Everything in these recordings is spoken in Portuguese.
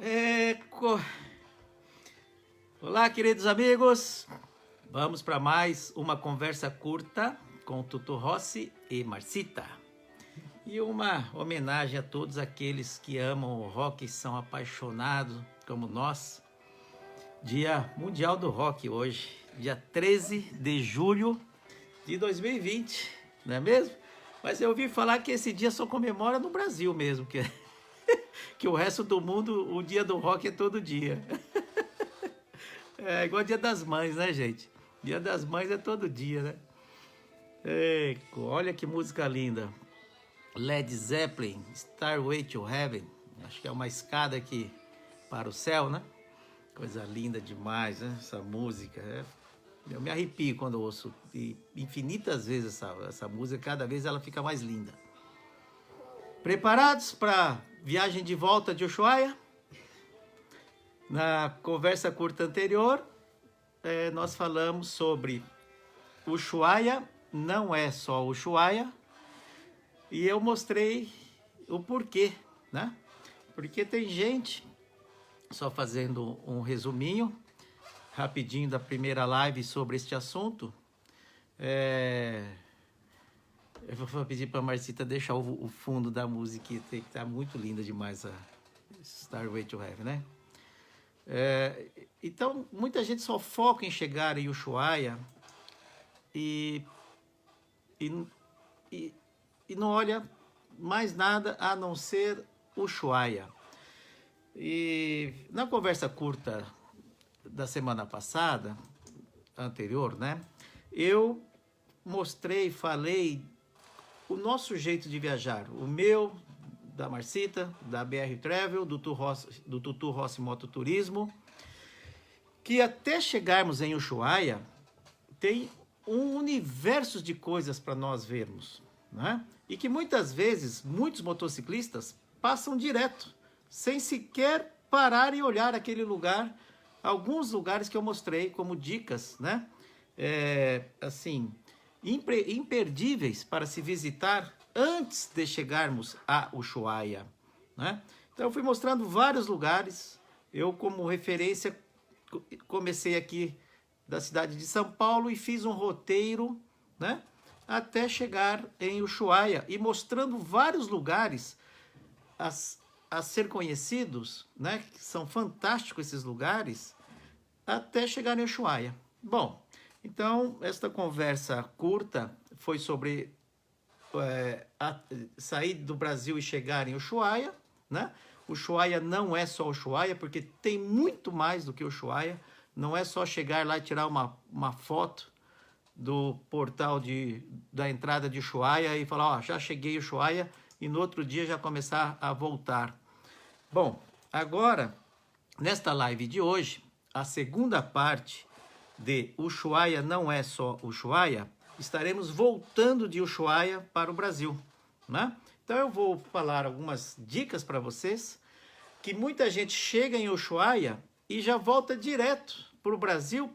Eco. Olá, queridos amigos. Vamos para mais uma conversa curta com Tutu Rossi e Marcita. E uma homenagem a todos aqueles que amam o rock e são apaixonados como nós. Dia Mundial do Rock hoje, dia 13 de julho de 2020, não é mesmo? Mas eu ouvi falar que esse dia só comemora no Brasil mesmo, que o resto do mundo, o dia do rock é todo dia. É igual dia das mães, né, gente? Dia das mães é todo dia, né? Olha que música linda. Led Zeppelin, Stairway to Heaven. Acho que é uma escada aqui para o céu, né? Coisa linda demais, né? Essa música. Eu me arrepio quando eu ouço infinitas vezes essa música. Cada vez ela fica mais linda. Preparados para viagem de volta de Ushuaia? Na conversa curta anterior, nós falamos sobre Ushuaia, não é só Ushuaia, e eu mostrei o porquê, né? Porque tem gente, só fazendo um resuminho, rapidinho da primeira live sobre este assunto, eu vou pedir para a Marcita deixar o fundo da música, que tá muito linda demais, a Stairway to Heaven, né? Então, muita gente só foca em chegar em Ushuaia e não olha mais nada a não ser Ushuaia. E na conversa curta da semana passada, anterior, né? Eu mostrei, falei o nosso jeito de viajar, o meu, da Marcita, da BR Travel, do Tutu Rossi Mototurismo, que até chegarmos em Ushuaia, tem um universo de coisas para nós vermos, né? E que muitas vezes, muitos motociclistas passam direto, sem sequer parar e olhar aquele lugar, alguns lugares que eu mostrei como dicas, né? Assim, imperdíveis para se visitar antes de chegarmos a Ushuaia, né? Então eu fui mostrando vários lugares. Eu, como referência, comecei aqui da cidade de São Paulo e fiz um roteiro, né, até chegar em Ushuaia e mostrando vários lugares a ser conhecidos, né, que são fantásticos esses lugares, até chegar em Ushuaia. Bom, então esta conversa curta foi sobre sair do Brasil e chegar em Ushuaia, né? Ushuaia não é só Ushuaia, porque tem muito mais do que Ushuaia. Não é só chegar lá e tirar uma foto do portal da entrada de Ushuaia e falar, ó, já cheguei em Ushuaia, e no outro dia já começar a voltar. Bom, agora, nesta live de hoje, a segunda parte de Ushuaia não é só Ushuaia, estaremos voltando de Ushuaia para o Brasil, né? Então eu vou falar algumas dicas para vocês, que muita gente chega em Ushuaia e já volta direto para o Brasil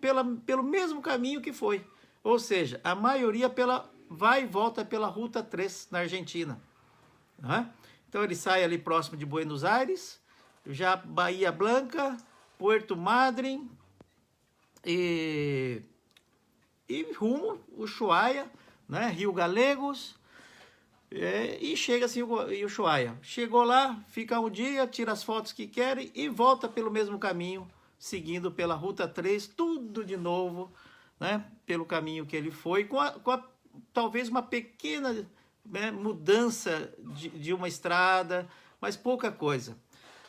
pelo mesmo caminho que foi. Ou seja, a maioria vai e volta pela Ruta 3 na Argentina, né? Então ele sai ali próximo de Buenos Aires, já Bahia Blanca, Puerto Madryn e rumo Ushuaia, né? Rio Galegos, e chega-se em Ushuaia. Chegou lá, fica um dia, tira as fotos que querem e volta pelo mesmo caminho, seguindo pela Ruta 3, tudo de novo, né? Pelo caminho que ele foi, com talvez uma pequena, né, mudança de uma estrada, mas pouca coisa.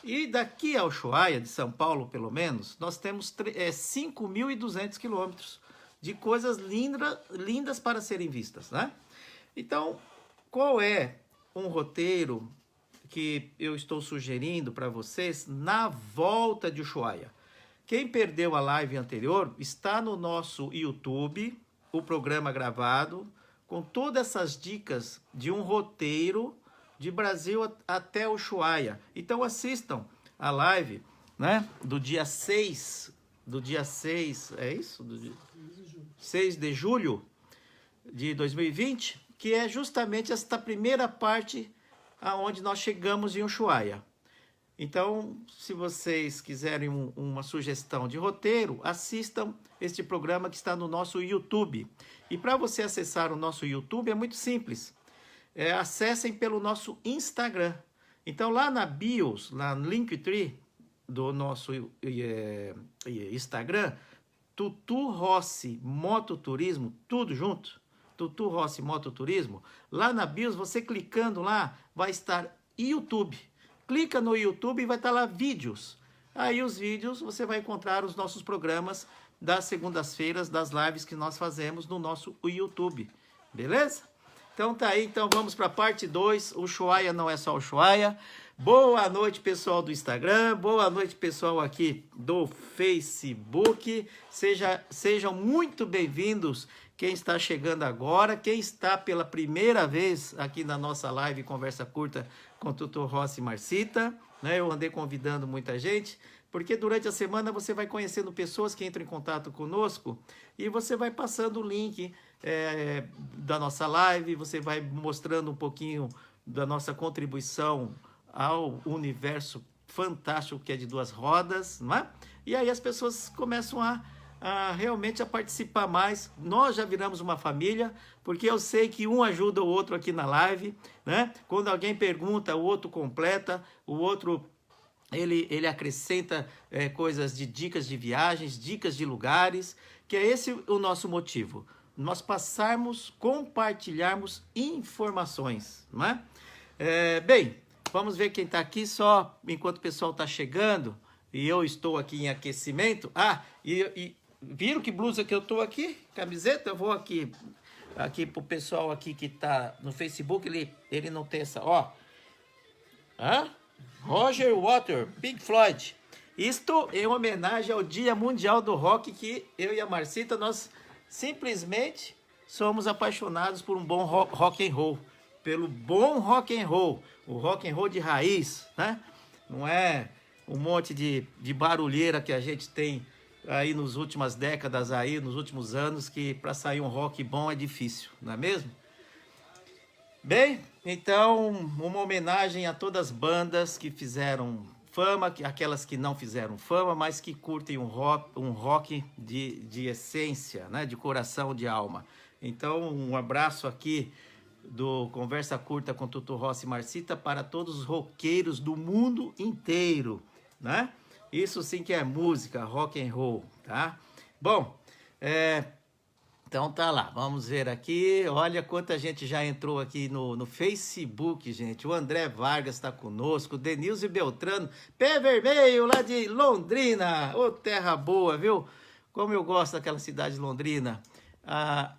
E daqui a Ushuaia, de São Paulo pelo menos, nós temos 5.200 quilômetros de coisas lindas para serem vistas, né? Então, qual é um roteiro que eu estou sugerindo para vocês na volta de Ushuaia? Quem perdeu a live anterior, está no nosso YouTube, o programa gravado, com todas essas dicas de um roteiro de Brasil até Ushuaia. Então assistam a live, né, do dia 6, é isso? 6 de julho de 2020, que é justamente esta primeira parte aonde nós chegamos em Ushuaia. Então, se vocês quiserem uma sugestão de roteiro, assistam este programa que está no nosso YouTube. E para você acessar o nosso YouTube é muito simples. Acessem pelo nosso Instagram. Então, lá na bios, lá no Linktree do nosso Instagram, Tutu Rossi Mototurismo, tudo junto, Tutu Rossi Mototurismo, lá na bios, você clicando lá, vai estar YouTube. Clica no YouTube e vai estar lá vídeos. Aí os vídeos você vai encontrar os nossos programas das segundas-feiras, das lives que nós fazemos no nosso YouTube. Beleza? Então tá aí, então vamos para a parte 2. O Ushuaia não é só o Ushuaia. Boa noite, pessoal do Instagram. Boa noite, pessoal aqui do Facebook. Sejam muito bem-vindos. Quem está chegando agora, quem está pela primeira vez aqui na nossa live Conversa Curta com Tutu Rossi e Marcita, né? Eu andei convidando muita gente, porque durante a semana você vai conhecendo pessoas que entram em contato conosco e você vai passando o link da nossa live, você vai mostrando um pouquinho da nossa contribuição ao universo fantástico que é de duas rodas, não é? E aí as pessoas começam realmente a participar mais. Nós já viramos uma família, porque eu sei que um ajuda o outro aqui na live, né? Quando alguém pergunta, o outro completa, o outro ele acrescenta coisas de dicas de viagens, dicas de lugares, que é esse o nosso motivo. Nós compartilharmos informações, não é? Bem, vamos ver quem está aqui só enquanto o pessoal está chegando e eu estou aqui em aquecimento. Viram que blusa que eu estou aqui? Camiseta? Eu vou aqui pro pessoal aqui que está no Facebook, ele não tem essa, ó. Roger Waters, Pink Floyd. Isto em homenagem ao Dia Mundial do Rock, que eu e a Marcita, nós simplesmente somos apaixonados por um bom rock and roll, pelo bom rock and roll, o rock and roll de raiz, né? Não é um monte de barulheira que a gente tem aí nas últimas décadas, aí nos últimos anos, que para sair um rock bom é difícil, não é mesmo? Bem, então, uma homenagem a todas as bandas que fizeram fama, aquelas que não fizeram fama, mas que curtem um rock de essência, né? De coração, de alma. Então, um abraço aqui do Conversa Curta com Tutu Rossi e Marcita para todos os roqueiros do mundo inteiro, né? Isso sim que é música, rock and roll, tá? Bom, então tá lá, vamos ver aqui, olha quanta gente já entrou aqui no Facebook, gente. O André Vargas está conosco, o Denilson Beltrano, Pé Vermelho, lá de Londrina, ô terra boa, viu? Como eu gosto daquela cidade de Londrina. A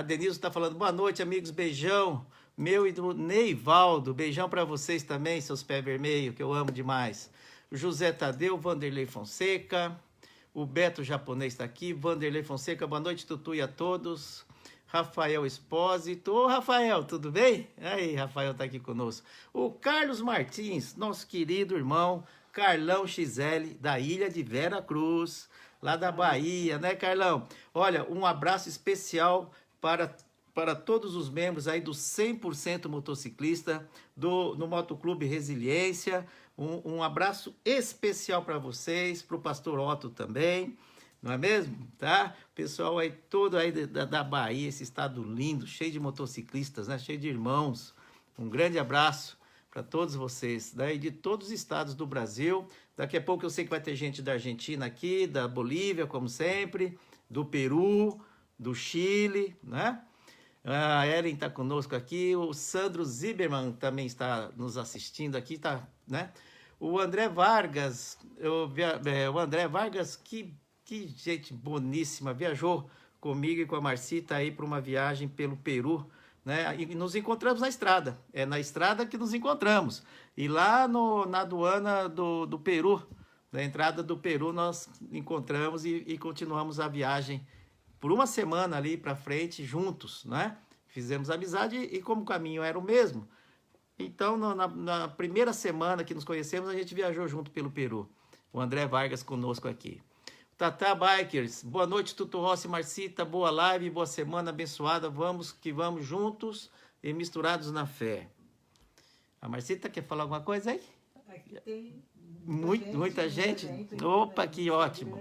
Denilson está falando, boa noite, amigos, beijão, meu e do Neivaldo, beijão para vocês também, seus Pé Vermelho, que eu amo demais. José Tadeu, Vanderlei Fonseca, o Beto Japonês está aqui, Vanderlei Fonseca, boa noite, Tutu, e a todos. Rafael Espósito, ô Rafael, tudo bem? Aí, Rafael está aqui conosco. O Carlos Martins, nosso querido irmão, Carlão XL, da ilha de Vera Cruz, lá da Bahia, né, Carlão? Olha, um abraço especial para todos os membros aí do 100% Motociclista, no Motoclube Resiliência. Um abraço especial para vocês, para o Pastor Otto também, não é mesmo? Tá? Pessoal aí todo aí da Bahia, esse estado lindo, cheio de motociclistas, né? Cheio de irmãos. Um grande abraço para todos vocês, daí de todos os estados do Brasil. Daqui a pouco eu sei que vai ter gente da Argentina aqui, da Bolívia, como sempre, do Peru, do Chile, né? A Eren está conosco aqui, o Sandro Ziberman também está nos assistindo aqui, tá, né? O André Vargas, que gente boníssima, viajou comigo e com a Marcita aí para uma viagem pelo Peru, né? E nos encontramos na estrada, é na estrada que nos encontramos. E lá na aduana do Peru, na entrada do Peru, nós encontramos e continuamos a viagem por uma semana ali para frente, juntos, né? Fizemos amizade e como o caminho era o mesmo, então na primeira semana que nos conhecemos, a gente viajou junto pelo Peru. O André Vargas conosco aqui. Tata Bikers, boa noite, Tutu Rossi, Marcita, boa live, boa semana abençoada, vamos que vamos juntos e misturados na fé. A Marcita quer falar alguma coisa aí? Aqui tem muita gente. aqui, Opa, né, que ótimo.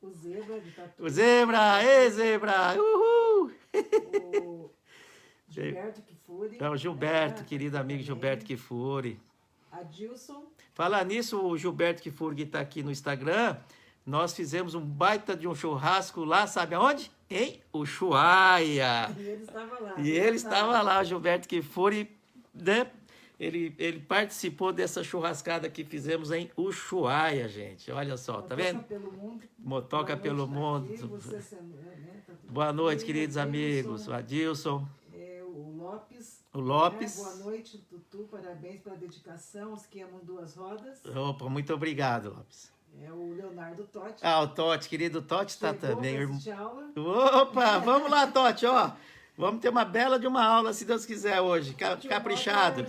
O Zebra de Tatu. O Zebra, ê Zebra, uhul! O Gilberto Kifuri. É o Gilberto, né, querido amigo também. Gilberto Kifuri. Adilson. Falar nisso, o Gilberto Kifuri que está aqui no Instagram, nós fizemos um baita de um churrasco lá, sabe aonde? Em Ushuaia. E ele estava lá. E ele estava lá, o Gilberto Kifuri, né? Ele participou dessa churrascada que fizemos em Ushuaia, gente. Olha só, tá vendo? Pelo mundo. Motoca pelo mundo. Boa noite, queridos amigos. O Adilson. O Lopes. O Lopes. Boa noite, Tutu. Parabéns pela dedicação aos que amam duas rodas. Opa, muito obrigado, Lopes. O Leonardo Totti. Ah, o Totti, querido Totti está também. Aula. Opa, vamos lá, Totti, ó. Vamos ter uma bela de uma aula, se Deus quiser, hoje. Caprichado.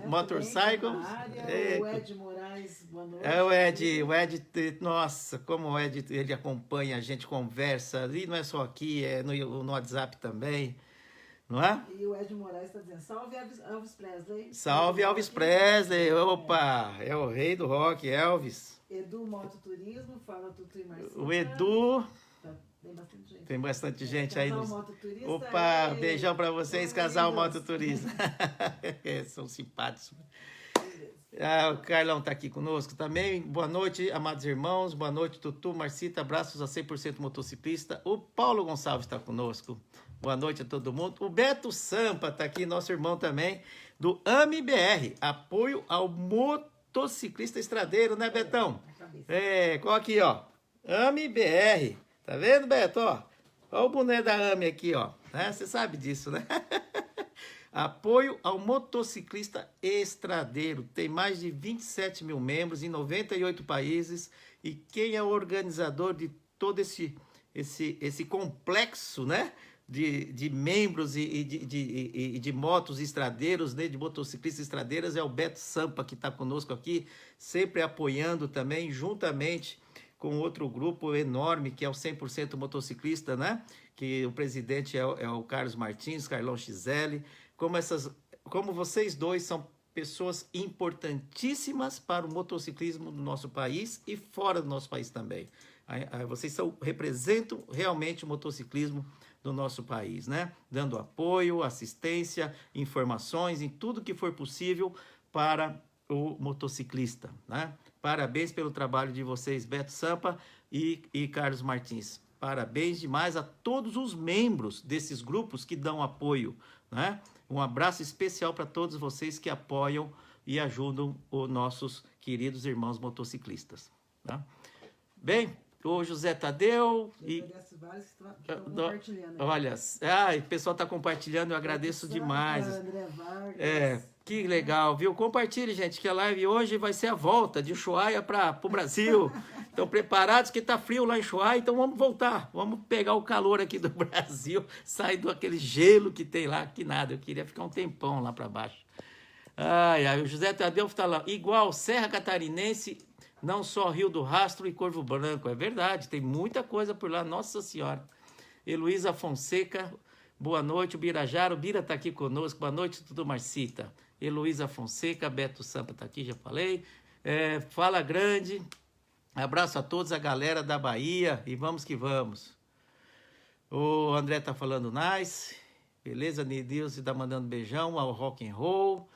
Motorcycle, né? O Ed Moraes, boa noite. O Ed, nossa, como o Ed, ele acompanha, a gente conversa, e não é só aqui, é no WhatsApp também, não é? E o Ed Moraes está dizendo, salve Elvis Presley. Salve Elvis Presley, opa, é o rei do rock, Elvis. Edu Mototurismo, fala Tutu e Marcelo. O Edu... Tem bastante gente. Tem bastante gente aí. Mototurista. Opa, beijão pra vocês, casal mototurista. São simpáticos. O Carlão tá aqui conosco também. Boa noite, amados irmãos. Boa noite, Tutu, Marcita. Abraços a 100% motociclista. O Paulo Gonçalves está conosco. Boa noite a todo mundo. O Beto Sampa tá aqui, nosso irmão também, do AMI-BR. Apoio ao motociclista estradeiro, né, Betão? Qual aqui, ó? AMI-BR. Tá vendo, Beto? Ó, olha o boné da AMI aqui, ó. Você sabe disso, né? Apoio ao motociclista estradeiro. Tem mais de 27 mil membros em 98 países. E quem é o organizador de todo esse complexo, né? De membros e de motos estradeiros, né? De motociclistas estradeiras é o Beto Sampa, que está conosco aqui, sempre apoiando também, juntamente com outro grupo enorme, que é o 100% motociclista, né? Que o presidente é o Carlos Martins, Carlão XL. Como vocês dois são pessoas importantíssimas para o motociclismo do nosso país e fora do nosso país também. Vocês representam realmente o motociclismo do nosso país, né? Dando apoio, assistência, informações, em tudo que for possível para o motociclista, né? Parabéns pelo trabalho de vocês, Beto Sampa e Carlos Martins. Parabéns demais a todos os membros desses grupos que dão apoio, né? Um abraço especial para todos vocês que apoiam e ajudam os nossos queridos irmãos motociclistas, tá? Bem, o José Tadeu e... Olha, o pessoal está compartilhando, eu agradeço demais. Que legal, viu? Compartilhe, gente, que a live hoje vai ser a volta de Ushuaia para o Brasil. Estão preparados? Que tá frio lá em Ushuaia, então vamos voltar. Vamos pegar o calor aqui do Brasil, sair daquele gelo que tem lá, que nada. Eu queria ficar um tempão lá para baixo. O José Tadeu está lá. Igual Serra Catarinense, não só Rio do Rastro e Corvo Branco. É verdade, tem muita coisa por lá, Nossa Senhora. Heloísa Fonseca, boa noite. O Birajara, o Bira está aqui conosco. Boa noite, tudo Marcita. Heloísa Fonseca, Beto Sampa está aqui, já falei. Fala Grande, abraço a todos, a galera da Bahia, e vamos que vamos. O André tá falando nice, beleza, Nidilson está mandando beijão ao rock and roll.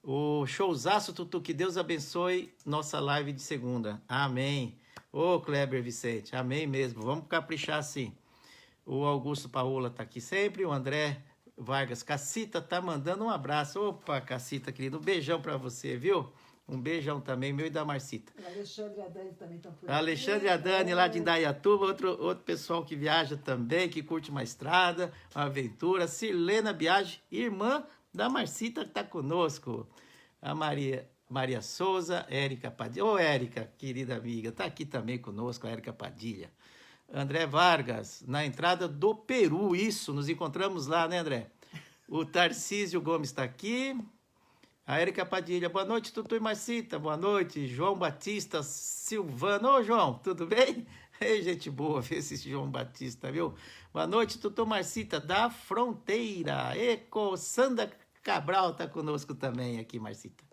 O showzaço, Tutu, que Deus abençoe nossa live de segunda, amém. Ô Kleber Vicente, amém mesmo, vamos caprichar assim. O Augusto Paola tá aqui sempre, o André Vargas, Cacita tá mandando um abraço. Opa, Cacita, querido, um beijão para você, viu? Um beijão também, meu e da Marcita. O Alexandre e a Dani também estão por aqui. Alexandre e a Dani, lá de Indaiatuba, outro pessoal que viaja também, que curte uma estrada, uma aventura. Sirlena Biagi, irmã da Marcita, que tá conosco. A Maria Souza, Érica Padilha. Ô, Érica, querida amiga, tá aqui também conosco, a Érica Padilha. André Vargas, na entrada do Peru, isso, nos encontramos lá, né, André? O Tarcísio Gomes está aqui, a Érica Padilha, boa noite, Tutu e Marcita, boa noite, João Batista Silvano, ô João, tudo bem? Ei, gente boa, ver esse João Batista, viu? Boa noite, Tutu Marcita, da Fronteira, Sandra Cabral está conosco também aqui, Marcita.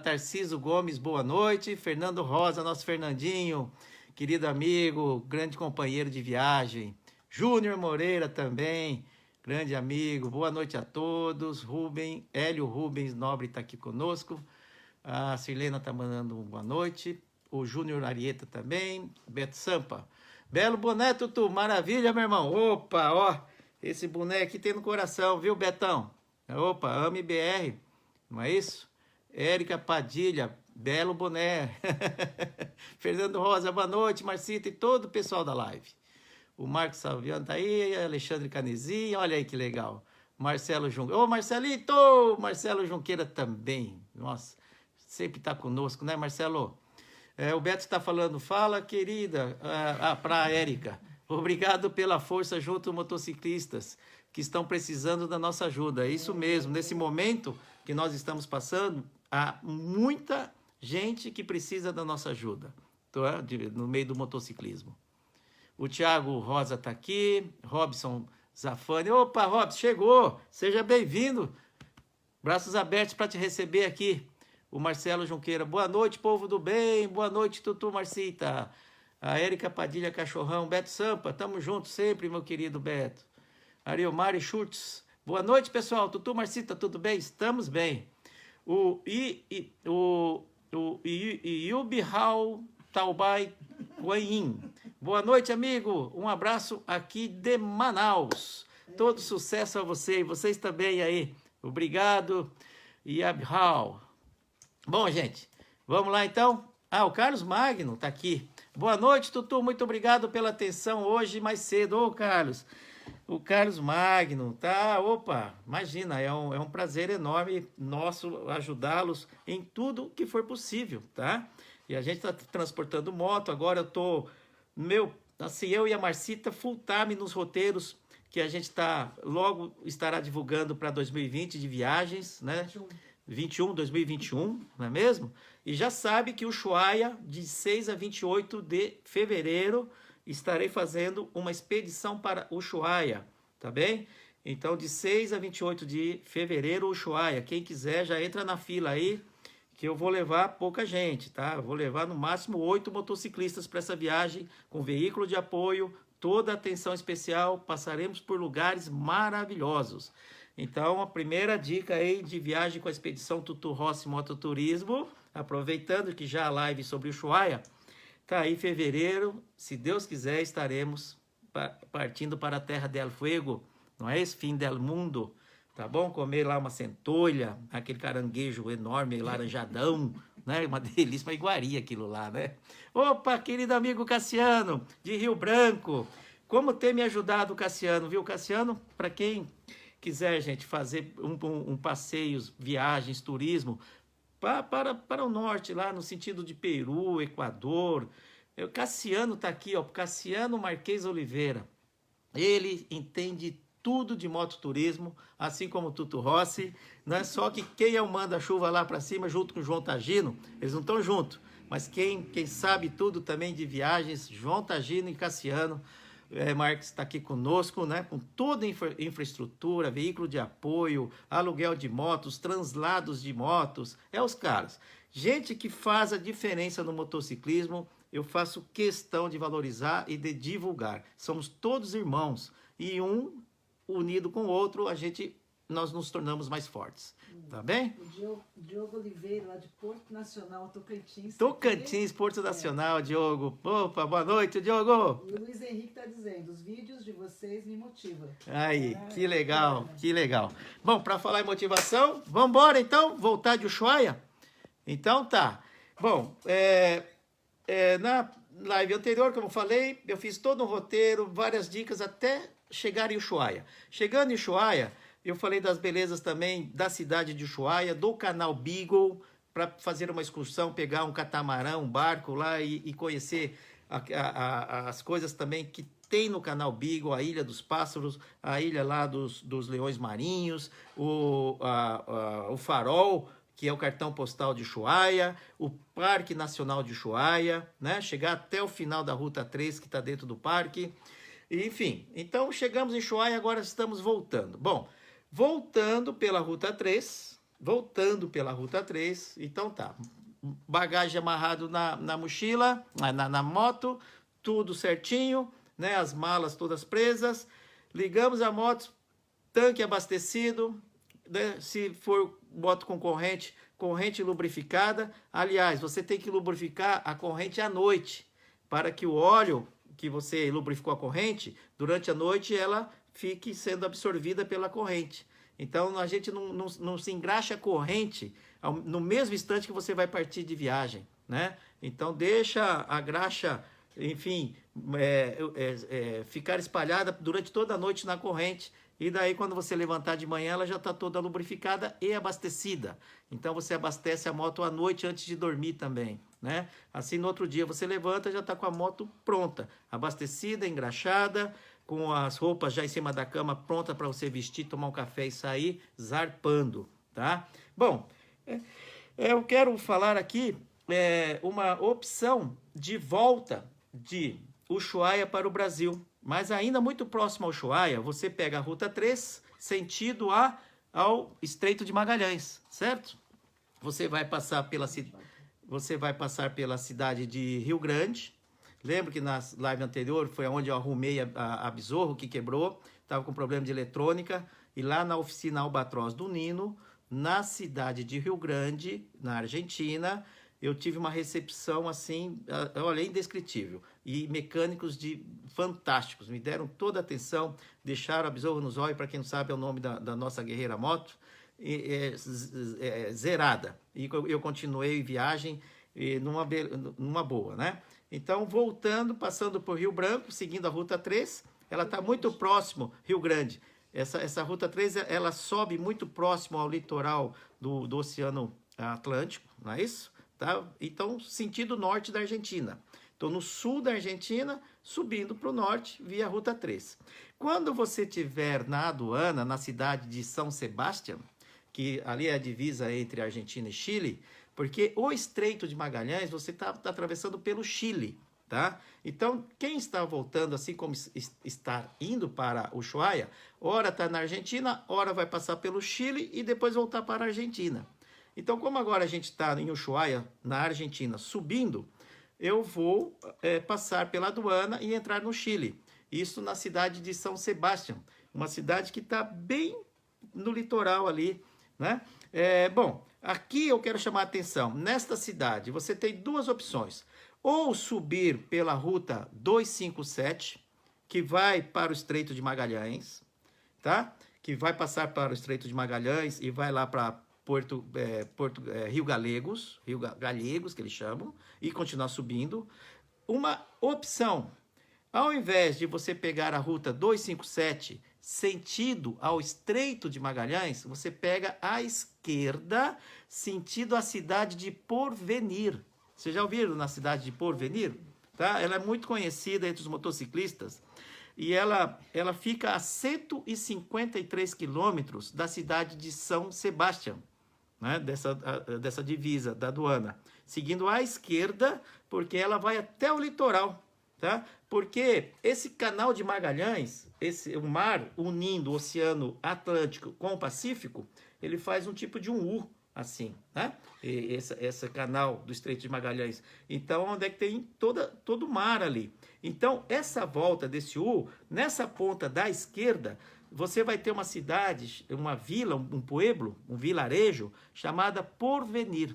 Tarciso Gomes, boa noite. Fernando Rosa, nosso Fernandinho, querido amigo, grande companheiro de viagem. Júnior Moreira também, grande amigo. Boa noite a todos. Hélio Rubens Nobre está aqui conosco. A Sirlena está mandando boa noite. O Júnior Arieta também. Beto Sampa. Belo boné, Tutu. Maravilha, meu irmão. Opa, ó. Esse boné aqui tem no coração, viu, Betão? Opa, ame BR. Não é isso? Érica Padilha. Belo boné. Fernando Rosa, boa noite. Marcita e todo o pessoal da live. O Marcos Salviano tá aí. Alexandre Canezinho. Olha aí que legal. Marcelo Junqueira. Ô, Marcelito! Marcelo Junqueira também. Nossa, sempre tá conosco, né, Marcelo? O Beto está falando, fala, querida, para a Érica. Obrigado pela força junto motociclistas que estão precisando da nossa ajuda. É isso mesmo, nesse momento que nós estamos passando, há muita gente que precisa da nossa ajuda, no meio do motociclismo. O Thiago Rosa está aqui, Robson Zafani. Opa, Robson, chegou! Seja bem-vindo. Braços abertos para te receber aqui. O Marcelo Junqueira, boa noite, povo do bem, boa noite, Tutu Marcita. A Érica Padilha Cachorrão, Beto Sampa, tamo junto sempre, meu querido Beto. Ariomari Schultz, boa noite, pessoal, Tutu Marcita, tudo bem? Estamos bem. O Yubihau Taubai Guayin, boa noite, amigo, um abraço aqui de Manaus. Todo sucesso a você e vocês também aí. Obrigado, Yabhau. Bom, gente, vamos lá então. O Carlos Magno tá aqui. Boa noite, Tutu, muito obrigado pela atenção hoje mais cedo. Ô, Carlos, o Carlos Magno, tá? Opa, imagina, é um prazer enorme nosso ajudá-los em tudo que for possível, tá? E a gente tá transportando moto, agora eu tô, eu e a Marcita full time nos roteiros que a gente logo estará divulgando para 2020 de viagens, né? 2021, não é mesmo? E já sabe que o Ushuaia, de 6 a 28 de fevereiro, estarei fazendo uma expedição para Ushuaia, tá bem? Então, de 6 a 28 de fevereiro, Ushuaia. Quem quiser, já entra na fila aí, que eu vou levar pouca gente, tá? Eu vou levar no máximo 8 motociclistas para essa viagem, com veículo de apoio, toda atenção especial, passaremos por lugares maravilhosos. Então, a primeira dica aí de viagem com a expedição Tutu Rossi Mototurismo, aproveitando que já a live sobre o Ushuaia, tá aí em fevereiro, se Deus quiser, estaremos partindo para a terra del fuego, não é esse fim del mundo, tá bom? Comer lá uma centolha, aquele caranguejo enorme, laranjadão, né? Uma delícia, uma iguaria aquilo lá, né? Opa, querido amigo Cassiano, de Rio Branco, como tem me ajudado o Cassiano, viu? Cassiano, para quem quiser, gente, fazer um passeio, viagens, turismo para o norte, lá no sentido de Peru, Equador. O Cassiano está aqui, ó, Cassiano Marques Oliveira. Ele entende tudo de mototurismo, assim como o Tutu Rossi, né? Só que quem é o manda-chuva lá para cima, junto com o João Tagino, eles não estão juntos, mas quem sabe tudo também de viagens, João Tagino e Cassiano. Marques está aqui conosco, né? Com toda a infraestrutura, veículo de apoio, aluguel de motos, translados de motos, os caras. Gente que faz a diferença no motociclismo, eu faço questão de valorizar e de divulgar. Somos todos irmãos e um unido com o outro, nós nos tornamos mais fortes, tá bem? O Diogo Oliveira, lá de Porto Nacional, Tocantins. Tocantins, Porto Nacional, Diogo. Opa, boa noite, Diogo. E o Luiz Henrique está dizendo, os vídeos de vocês me motivam. Aí, que legal, que legal. Bom, para falar em motivação, vamos embora então, voltar de Ushuaia? Então tá. Bom, na live anterior, como eu falei, eu fiz todo um roteiro, várias dicas até chegar em Ushuaia. Chegando em Ushuaia, eu falei das belezas também da cidade de Ushuaia, do canal Beagle, para fazer uma excursão, pegar um catamarã, um barco lá e conhecer as coisas também que tem no canal Beagle, a Ilha dos Pássaros, a ilha lá dos leões marinhos, o farol, que é o cartão postal de Ushuaia, o Parque Nacional de Ushuaia, né? Chegar até o final da Ruta 3, que está dentro do parque. Enfim, então chegamos em Ushuaia, agora estamos voltando. Bom, voltando pela Ruta 3, voltando pela Ruta 3. Então tá, bagagem amarrado na mochila, na moto, tudo certinho, né? As malas todas presas. Ligamos a moto, tanque abastecido, né? Se for moto com corrente lubrificada. Aliás, você tem que lubrificar a corrente à noite, para que o óleo que você lubrificou a corrente, durante a noite ela fique sendo absorvida pela corrente. Então a gente não se engraxa a corrente no mesmo instante que você vai partir de viagem, né? Então deixa a graxa, enfim, ficar espalhada durante toda a noite na corrente. E daí quando você levantar de manhã ela já está toda lubrificada e abastecida. Então você abastece a moto à noite antes de dormir também, né? Assim no outro dia você levanta, já está com a moto pronta, abastecida, engraxada, com as roupas já em cima da cama pronta para você vestir, tomar um café e sair zarpando, tá? Bom, eu quero falar aqui uma opção de volta de Ushuaia para o Brasil, mas ainda muito próximo ao Ushuaia, você pega a Ruta 3, sentido ao Estreito de Magalhães, certo? Você vai passar pela cidade de Rio Grande. Lembro que na live anterior foi onde eu arrumei a Besouro, que quebrou, estava com problema de eletrônica, e lá na oficina Albatroz do Nino, na cidade de Rio Grande, na Argentina, eu tive uma recepção assim, olha, indescritível. E mecânicos fantásticos, me deram toda a atenção, deixaram a Besouro nos olhos, para quem não sabe é o nome da nossa guerreira moto, zerada. E eu continuei viagem numa boa, né? Então, voltando, passando por Rio Branco, seguindo a Ruta 3, ela está muito próximo, Rio Grande. Essa Ruta 3, ela sobe muito próximo ao litoral do Oceano Atlântico, não é isso? Tá? Então, sentido norte da Argentina. Estou no sul da Argentina, subindo para o norte, via Ruta 3. Quando você estiver na aduana, na cidade de São Sebastião, que ali é a divisa entre Argentina e Chile, porque o Estreito de Magalhães você está atravessando pelo Chile, tá? Então, quem está voltando, assim como está indo para Ushuaia, ora está na Argentina, ora vai passar pelo Chile e depois voltar para a Argentina. Então, como agora a gente está em Ushuaia, na Argentina, subindo, eu vou passar pela aduana e entrar no Chile. Isso na cidade de São Sebastião, uma cidade que está bem no litoral ali, né? Bom, aqui eu quero chamar a atenção. Nesta cidade, você tem duas opções. Ou subir pela ruta 257, que vai para o Estreito de Magalhães, tá? Que vai passar para o Estreito de Magalhães e vai lá para Rio Gallegos, que eles chamam, e continuar subindo. Uma opção, ao invés de você pegar a ruta 257, sentido ao Estreito de Magalhães, você pega à esquerda, sentido à cidade de Porvenir. Vocês já ouviram na cidade de Porvenir? Tá? Ela é muito conhecida entre os motociclistas e ela fica a 153 quilômetros da cidade de São Sebastião, né? Dessa divisa da aduana. Seguindo à esquerda, porque ela vai até o litoral. Tá? Porque esse canal de Magalhães, o mar unindo o Oceano Atlântico com o Pacífico, ele faz um tipo de um U, assim, né? Esse canal do Estreito de Magalhães. Então, onde é que tem todo o mar ali. Então, essa volta desse U, nessa ponta da esquerda, você vai ter uma cidade, uma vila, um pueblo, um vilarejo, chamada Porvenir.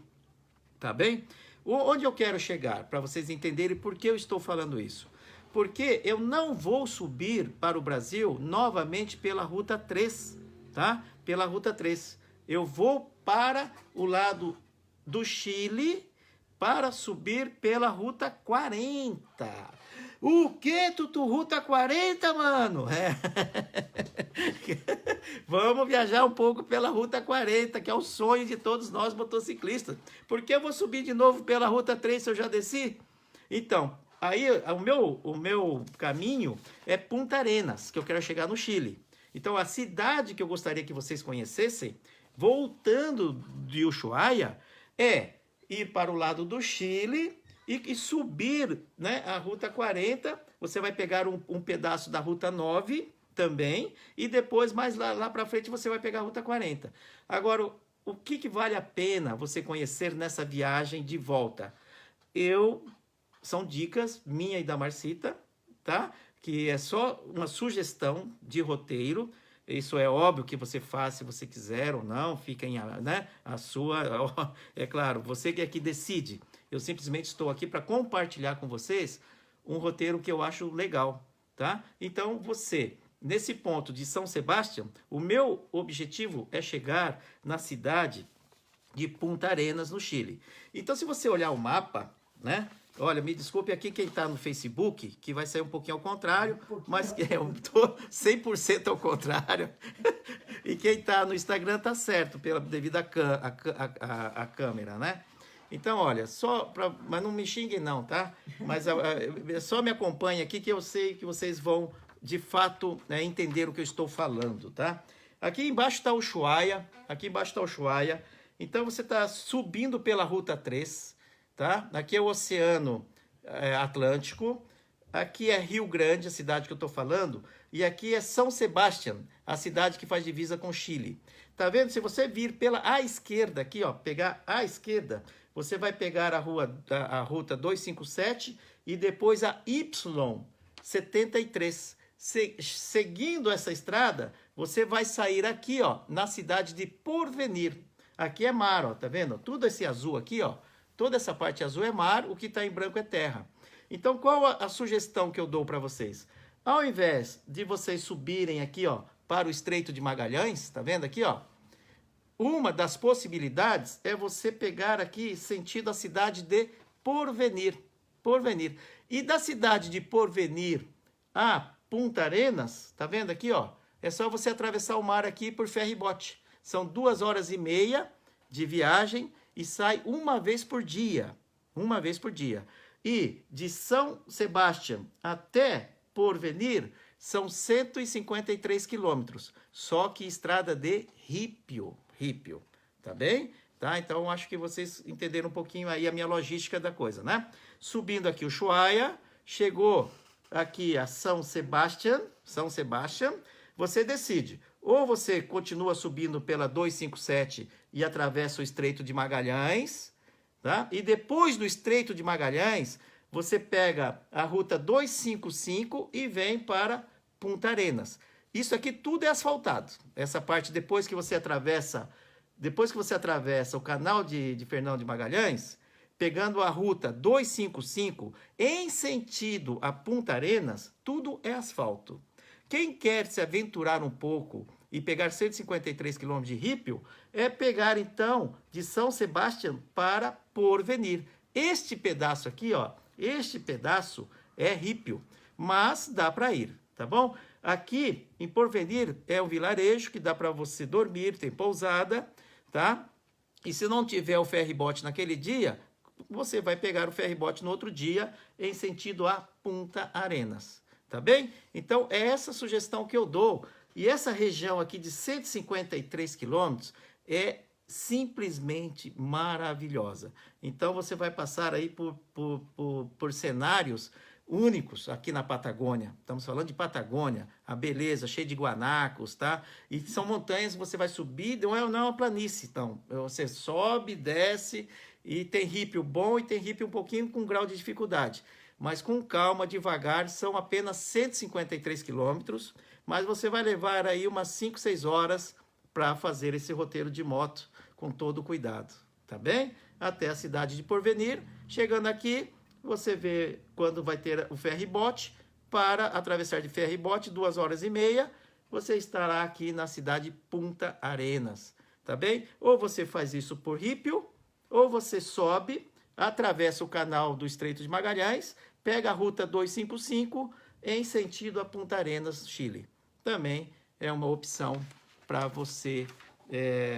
Tá bem? Onde eu quero chegar, para vocês entenderem por que eu estou falando isso. Porque eu não vou subir para o Brasil novamente pela Ruta 3, tá? Pela Ruta 3. Eu vou para o lado do Chile para subir pela Ruta 40. O que, Tutu? Ruta 40, mano? Vamos viajar um pouco pela Ruta 40, que é o sonho de todos nós motociclistas. Por que eu vou subir de novo pela Ruta 3 se eu já desci? Então, aí o meu caminho é Punta Arenas, que eu quero chegar no Chile. Então, a cidade que eu gostaria que vocês conhecessem, voltando de Ushuaia, é ir para o lado do Chile e subir, né, a Ruta 40. Você vai pegar um pedaço da Ruta 9 também, e depois, mais lá para frente, você vai pegar a Ruta 40. Agora, o que vale a pena você conhecer nessa viagem de volta? São dicas minha e da Marcita, tá? Que é só uma sugestão de roteiro. Isso é óbvio que você faz se você quiser ou não, fica em, né, a sua, é claro, você que é que decide. Eu simplesmente estou aqui para compartilhar com vocês um roteiro que eu acho legal, tá? Então você, nesse ponto de São Sebastião, o meu objetivo é chegar na cidade de Punta Arenas, no Chile. Então, se você olhar o mapa, né? Olha, me desculpe aqui quem está no Facebook, que vai sair um pouquinho ao contrário, mas que eu estou 100% ao contrário. E quem está no Instagram está certo, devido à câmera, né? Então, olha, mas não me xinguem não, tá? Mas só me acompanhe aqui que eu sei que vocês vão, de fato, né, entender o que eu estou falando, tá? Aqui embaixo está o Ushuaia, Então, você está subindo pela Ruta 3, tá? Aqui é o Oceano Atlântico, aqui é Rio Grande, a cidade que eu estou falando, e aqui é São Sebastião, a cidade que faz divisa com Chile. Tá vendo? Se você vir pela esquerda aqui, ó, pegar à esquerda, você vai pegar a ruta 257 e depois a Y73. Seguindo essa estrada, você vai sair aqui, ó, na cidade de Porvenir. Aqui é mar, ó, tá vendo? Tudo esse azul aqui, ó, toda essa parte azul é mar, o que está em branco é terra. Então, qual a sugestão que eu dou para vocês? Ao invés de vocês subirem aqui, ó, para o Estreito de Magalhães, tá vendo aqui, ó? Uma das possibilidades é você pegar aqui sentido a cidade de Porvenir. E da cidade de Porvenir a Punta Arenas, tá vendo aqui, ó? É só você atravessar o mar aqui por ferry-boat. São 2h30 de viagem e sai uma vez por dia. E de São Sebastião até Porvenir são 153 quilômetros. Só que estrada de ripio, tá bem? Tá? Então, acho que vocês entenderam um pouquinho aí a minha logística da coisa, né? Subindo aqui o Ushuaia, chegou aqui a São Sebastião, você decide. Ou você continua subindo pela 257 e atravessa o Estreito de Magalhães, tá? E depois do Estreito de Magalhães, você pega a ruta 255 e vem para Punta Arenas. Isso aqui tudo é asfaltado. Essa parte, depois que você atravessa o canal de Fernão de Magalhães, pegando a ruta 255 em sentido a Punta Arenas, tudo é asfalto. Quem quer se aventurar um pouco e pegar 153 km de ripio, é pegar então de São Sebastião para Porvenir. Este pedaço aqui, ó, é ripio, mas dá para ir, tá bom? Aqui em Porvenir é um vilarejo que dá para você dormir, tem pousada, tá? E se não tiver o ferry-boat naquele dia, você vai pegar o ferry-boat no outro dia em sentido a Punta Arenas, tá bem? Então é essa sugestão que eu dou. E essa região aqui de 153 quilômetros é simplesmente maravilhosa. Então você vai passar aí por cenários únicos aqui na Patagônia. Estamos falando de Patagônia, a beleza, cheia de guanacos, tá? E são montanhas, você vai subir, não é uma planície, então. Você sobe, desce, e tem ripio bom e tem ripio um pouquinho com grau de dificuldade. Mas com calma, devagar, são apenas 153 quilômetros, mas você vai levar aí umas 5, 6 horas para fazer esse roteiro de moto com todo cuidado, tá bem? Até a cidade de Porvenir. Chegando aqui, você vê quando vai ter o ferry-boat. Para atravessar de ferry-boat, 2h30, você estará aqui na cidade de Punta Arenas, tá bem? Ou você faz isso por ripio, ou você sobe, atravessa o canal do Estreito de Magalhães, pega a ruta 255 em sentido a Punta Arenas, Chile. Também é uma opção para você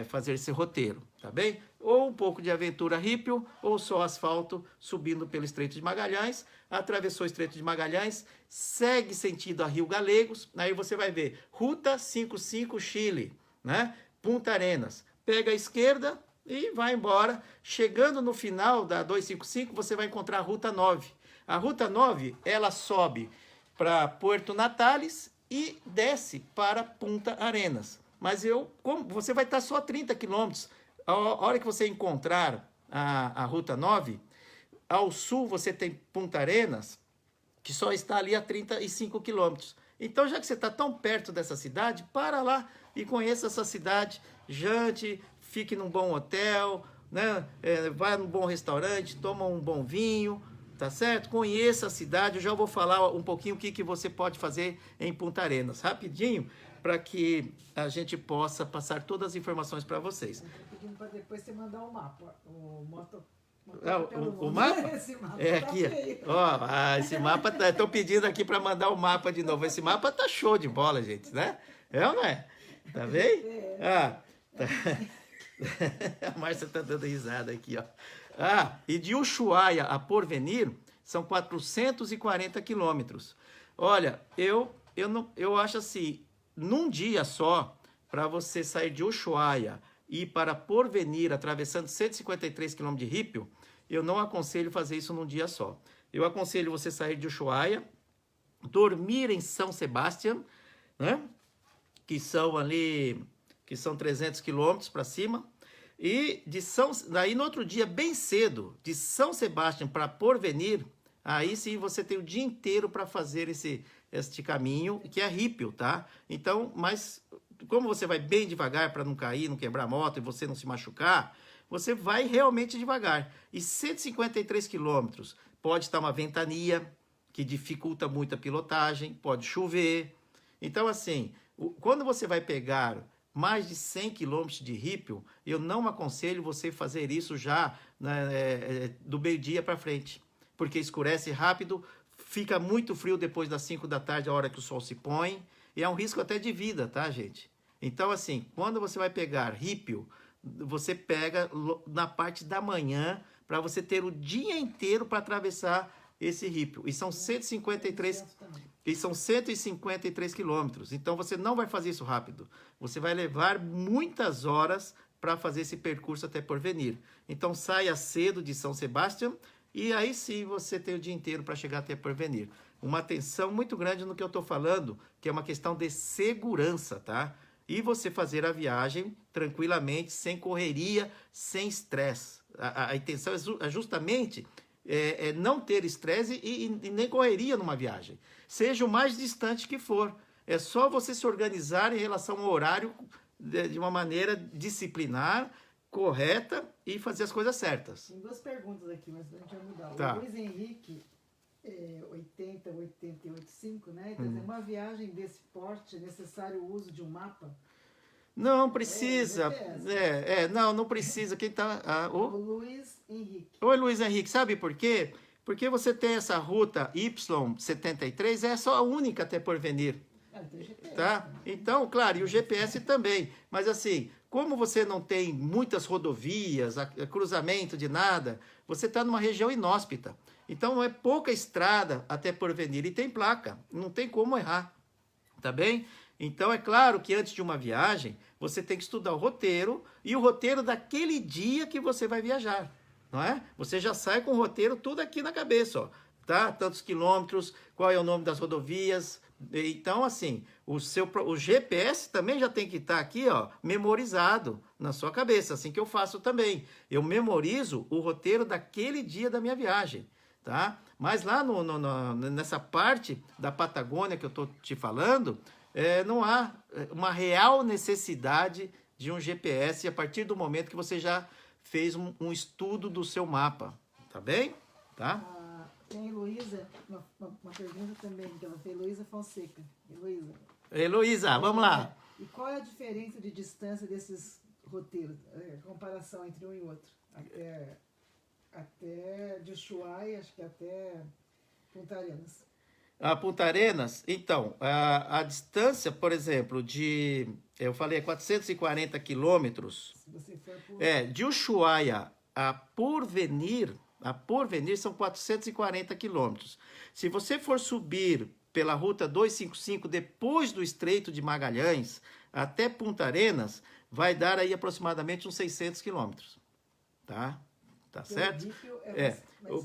fazer esse roteiro, tá bem? Ou um pouco de aventura ripio, ou só asfalto, subindo pelo Estreito de Magalhães, atravessou o Estreito de Magalhães, segue sentido a Rio Galegos, aí você vai ver Ruta 55 Chile, né? Punta Arenas. Pega a esquerda e vai embora. Chegando no final da 255, você vai encontrar a Ruta 9. A Ruta 9, ela sobe para Puerto Natales e desce para Punta Arenas. Mas como você vai estar só a 30 quilômetros A hora que você encontrar a Ruta 9, ao sul você tem Punta Arenas, que só está ali a 35 quilômetros. Então, já que você está tão perto dessa cidade, para lá e conheça essa cidade, jante, fique num bom hotel, né? Vá num bom restaurante, toma um bom vinho, tá certo? Conheça a cidade. Eu já vou falar um pouquinho o que você pode fazer em Punta Arenas, rapidinho, para que a gente possa passar todas as informações para vocês. Estou pedindo para depois você mandar o mapa, o O mapa? Esse mapa É tá aqui, feio. ó. Esse mapa tá. Estou pedindo aqui para mandar o mapa de novo. Esse mapa tá show de bola, gente, né? É ou não é? Tá bem? Ah, tá. A Márcia tá dando risada aqui, ó. E de Ushuaia a Porvenir são 440 quilômetros. Olha, eu acho assim, num dia só, para você sair de Ushuaia e ir para Porvenir, atravessando 153 quilômetros de Rípio, eu não aconselho fazer isso num dia só. Eu aconselho você sair de Ushuaia, dormir em São Sebastião, né? Que são 300 quilômetros para cima, e daí no outro dia, bem cedo, de São Sebastião para Porvenir, aí sim você tem o dia inteiro para fazer este caminho, que é Rípio, tá? Então, mas como você vai bem devagar para não cair, não quebrar a moto e você não se machucar, você vai realmente devagar. E 153 quilômetros, pode estar uma ventania, que dificulta muito a pilotagem, pode chover. Então, assim, quando você vai pegar mais de 100 quilômetros de Rípio, eu não aconselho você fazer isso já, né, do meio-dia para frente, porque escurece rápido, fica muito frio depois das 5 da tarde, a hora que o sol se põe, e é um risco até de vida, tá, gente? Então, assim, quando você vai pegar Rípio, você pega na parte da manhã, para você ter o dia inteiro para atravessar esse Rípio. E são 153 quilômetros. Então, você não vai fazer isso rápido. Você vai levar muitas horas para fazer esse percurso até Porvenir. Então, saia cedo de São Sebastião e aí sim você tem o dia inteiro para chegar até Porvenir. Uma atenção muito grande no que eu estou falando, que é uma questão de segurança, tá? E você fazer a viagem tranquilamente, sem correria, sem estresse. A intenção é justamente não ter estresse e nem correria numa viagem. Seja o mais distante que for. É só você se organizar em relação ao horário de uma maneira disciplinar, correta e fazer as coisas certas. Tem duas perguntas aqui, mas a gente vai mudar. Tá. O Luiz Henrique, 80-88-5, né? Então, uma viagem desse porte é necessário o uso de um mapa? Não precisa. GPS. Não precisa. Quem tá. O Luiz Henrique. Oi, Luiz Henrique, sabe por quê? Porque você tem essa ruta Y73, é só a única até Porvenir. Tem GPS, Tá? né? Então, claro, e o GPS também. Mas assim, como você não tem muitas rodovias, cruzamento de nada, você está numa região inóspita. Então, é pouca estrada até Porvenir e tem placa. Não tem como errar. Tá bem? Então, é claro que antes de uma viagem, você tem que estudar o roteiro e o roteiro daquele dia que você vai viajar, não é? Você já sai com o roteiro tudo aqui na cabeça, ó, tá? Tantos quilômetros, qual é o nome das rodovias. Então, assim, o GPS também já tem que estar aqui, ó, memorizado na sua cabeça, assim que eu faço também. Eu memorizo o roteiro daquele dia da minha viagem, tá? Mas lá nessa parte da Patagônia que eu tô te falando, não há uma real necessidade de um GPS a partir do momento que você já fez um estudo do seu mapa, tá bem? Tá? Tem a Heloísa, uma pergunta também, que ela fez, Heloísa Fonseca. Heloísa, vamos lá. E qual é a diferença de distância desses roteiros, comparação entre um e outro? Até de Ushuaia, acho que até Punta Arenas. A Punta Arenas, então, a distância, por exemplo, eu falei 440 quilômetros. Se você for por... De Ushuaia a Porvenir são 440 quilômetros. Se você for subir pela ruta 255 depois do Estreito de Magalhães até Punta Arenas, vai dar aí aproximadamente uns 600 quilômetros. Tá certo?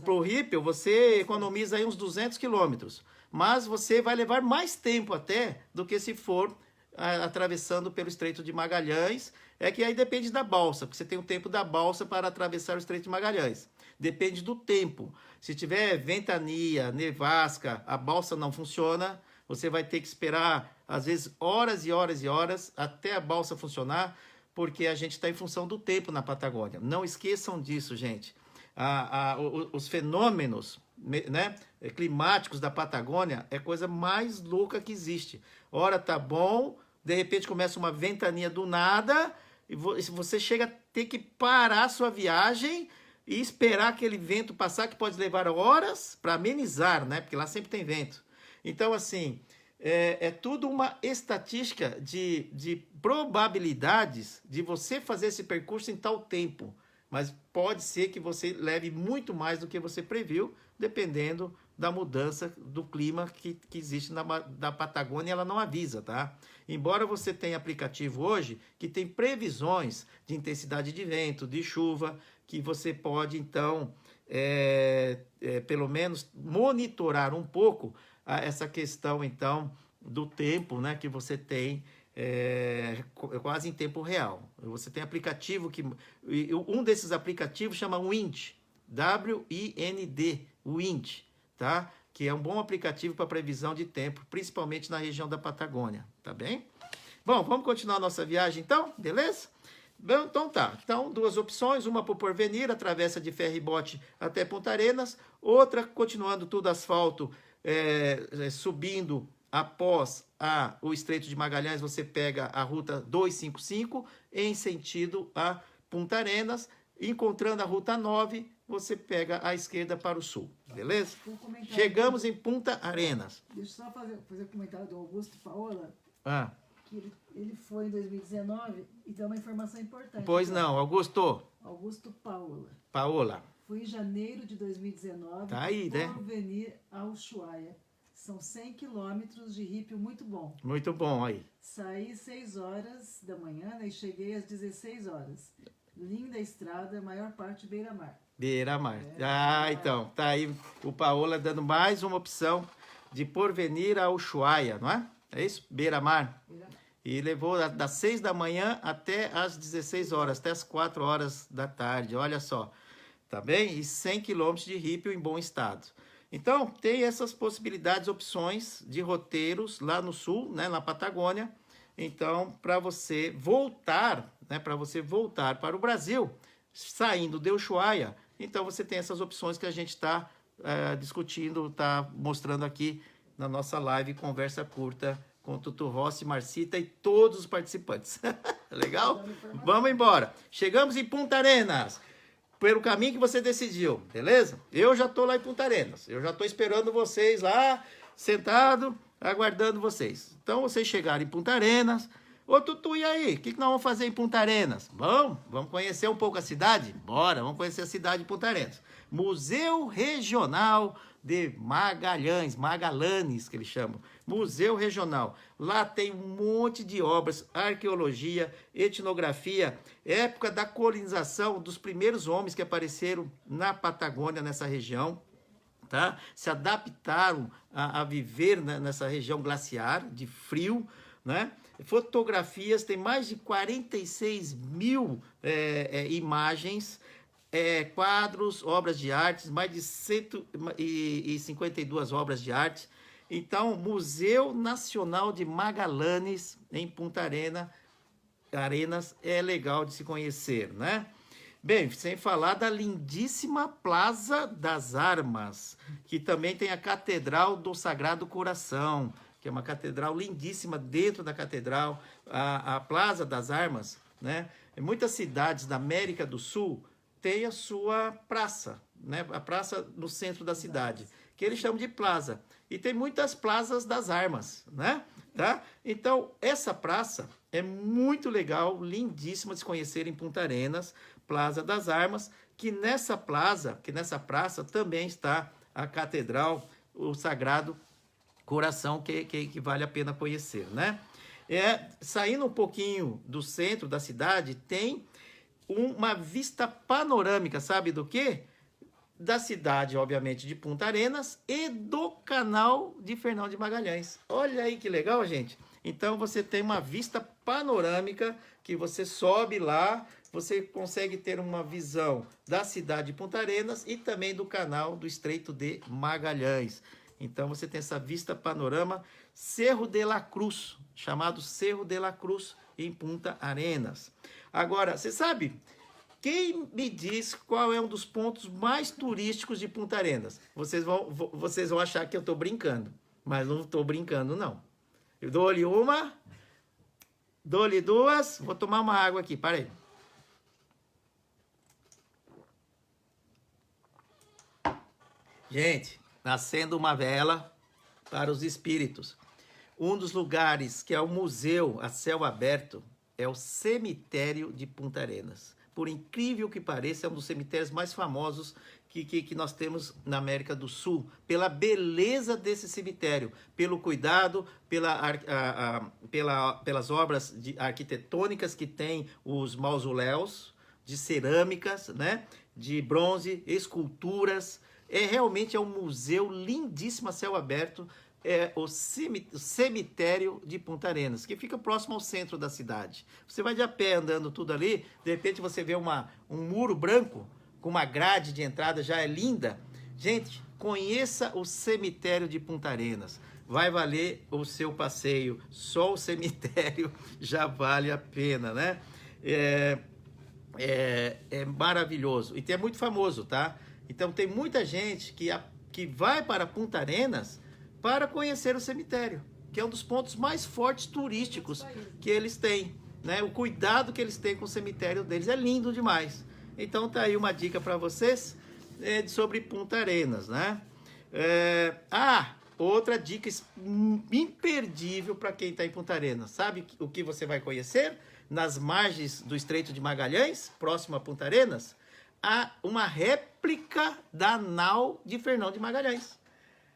Para o Rípio, você economiza aí uns 200 quilômetros. Mas você vai levar mais tempo até do que se for atravessando pelo Estreito de Magalhães É que aí depende da balsa, porque você tem o tempo da balsa para atravessar o Estreito de Magalhães. Depende do tempo. Se tiver ventania, nevasca, a balsa não funciona, você vai ter que esperar, às vezes, horas e horas e horas até a balsa funcionar, porque a gente está em função do tempo na Patagônia. Não esqueçam disso, gente. Os fenômenos, né, climáticos da Patagônia é a coisa mais louca que existe. Ora tá bom, de repente começa uma ventania do nada, e você chega a ter que parar a sua viagem e esperar aquele vento passar, que pode levar horas para amenizar, né? Porque lá sempre tem vento. Então, assim, é tudo uma estatística de probabilidades de você fazer esse percurso em tal tempo. Mas pode ser que você leve muito mais do que você previu, dependendo da mudança do clima que existe da Patagônia, ela não avisa, tá? Embora você tenha aplicativo hoje que tem previsões de intensidade de vento, de chuva, que você pode, então, pelo menos monitorar um pouco essa questão, então, do tempo, né, que você tem quase em tempo real. Você tem aplicativo que... Um desses aplicativos chama Wind, W-I-N-D, Wind, tá? Que é um bom aplicativo para previsão de tempo, principalmente na região da Patagônia, tá bem? Bom, vamos continuar a nossa viagem então, beleza? Bom, então tá. Então, duas opções, uma para o Porvenir, atravessa de ferry-bote até Punta Arenas, outra continuando tudo asfalto, subindo após o Estreito de Magalhães, você pega a ruta 255 em sentido a Punta Arenas, encontrando a ruta 9, você pega a esquerda para o sul, beleza? Chegamos em Punta Arenas. Deixa eu só fazer um comentário do Augusto Paola, que ele foi em 2019 e deu uma informação importante. Pois não, Augusto. Augusto Paola. Paola. Foi em janeiro de 2019, tá aí, né? Porvenir a Ushuaia. São 100 quilômetros de rípio muito bom. Muito bom aí. Saí 6 horas da manhã, né, e cheguei às 16 horas. Linda estrada, maior parte beira-mar. Beira-mar. Então, tá aí o Paola dando mais uma opção de Porvenir a Ushuaia, não é? É isso? Beira-mar. E levou das 6 da manhã até as 16 horas, até as 4 horas da tarde, olha só. Tá bem? E 100 quilômetros de rípio em bom estado. Então, tem essas possibilidades, opções de roteiros lá no sul, né, na Patagônia. Então, para você voltar, né, para o Brasil, saindo de Ushuaia, então você tem essas opções que a gente está discutindo, está mostrando aqui na nossa live Conversa Curta com Tutu Rossi, Marcita e todos os participantes. Legal? Vamos embora. Chegamos em Punta Arenas. Pelo caminho que você decidiu, beleza? Eu já tô lá em Punta Arenas. Eu já tô esperando vocês lá, sentado, aguardando vocês. Então, vocês chegarem em Punta Arenas. Ô, Tutu, e aí? O que nós vamos fazer em Punta Arenas? Vamos conhecer um pouco a cidade? Bora, vamos conhecer a cidade de Punta Arenas. Museu Regional de Magalhães, Magalanes, que eles chamam. Museu Regional. Lá tem um monte de obras, arqueologia, etnografia, época da colonização dos primeiros homens que apareceram na Patagônia, nessa região, tá? Se adaptaram a viver nessa região glaciar, de frio, né? Fotografias, tem mais de 46 mil imagens, quadros, obras de arte, mais de 152 obras de arte. Então, Museu Nacional de Magalanes, em Punta Arenas, é legal de se conhecer, né? Bem, sem falar da lindíssima Plaza das Armas, que também tem a Catedral do Sagrado Coração, que é uma catedral lindíssima. Dentro da catedral, a Plaza das Armas, né? Em muitas cidades da América do Sul tem a sua praça, né? A praça no centro da cidade, que eles chamam de plaza. E tem muitas plazas das armas, né? Tá? Então, essa praça é muito legal, lindíssima de se conhecer em Punta Arenas, Plaza das Armas, que nessa praça também está a Catedral, o Sagrado Coração, que vale a pena conhecer, né? Saindo um pouquinho do centro da cidade, tem uma vista panorâmica, sabe do quê? Da cidade, obviamente, de Punta Arenas e do canal de Fernão de Magalhães. Olha aí que legal, gente. Então, você tem uma vista panorâmica que você sobe lá, você consegue ter uma visão da cidade de Punta Arenas e também do canal do Estreito de Magalhães. Então você tem essa vista panorama Cerro de la Cruz, chamado Cerro de la Cruz, em Punta Arenas. Agora, você sabe, quem me diz qual é um dos pontos mais turísticos de Punta Arenas? Vocês vão achar que eu estou brincando, mas não estou brincando, não. Eu dou-lhe uma, dou-lhe duas, vou tomar uma água aqui, para aí. Gente, acendo uma vela para os espíritos. Um dos lugares que é o museu a céu aberto é o cemitério de Punta Arenas. Por incrível que pareça, é um dos cemitérios mais famosos que nós temos na América do Sul, pela beleza desse cemitério, pelo cuidado, pelas obras arquitetônicas que tem os mausoléus, de cerâmicas, né, de bronze, esculturas. Realmente é um museu lindíssimo a céu aberto, o cemitério de Punta Arenas, que fica próximo ao centro da cidade. Você vai de a pé andando tudo ali, de repente você vê um muro branco com uma grade de entrada, já é linda. Gente, conheça o cemitério de Punta Arenas. Vai valer o seu passeio. Só o cemitério já vale a pena, né? É maravilhoso. E é muito famoso, tá? Então tem muita gente que vai para Punta Arenas para conhecer o cemitério, que é um dos pontos mais fortes turísticos que eles têm, né? O cuidado que eles têm com o cemitério deles é lindo demais. Então tá aí uma dica para vocês sobre Punta Arenas, né? Outra dica imperdível para quem está em Punta Arenas. Sabe o que você vai conhecer? Nas margens do Estreito de Magalhães, próximo a Punta Arenas, há uma réplica da nau de Fernão de Magalhães.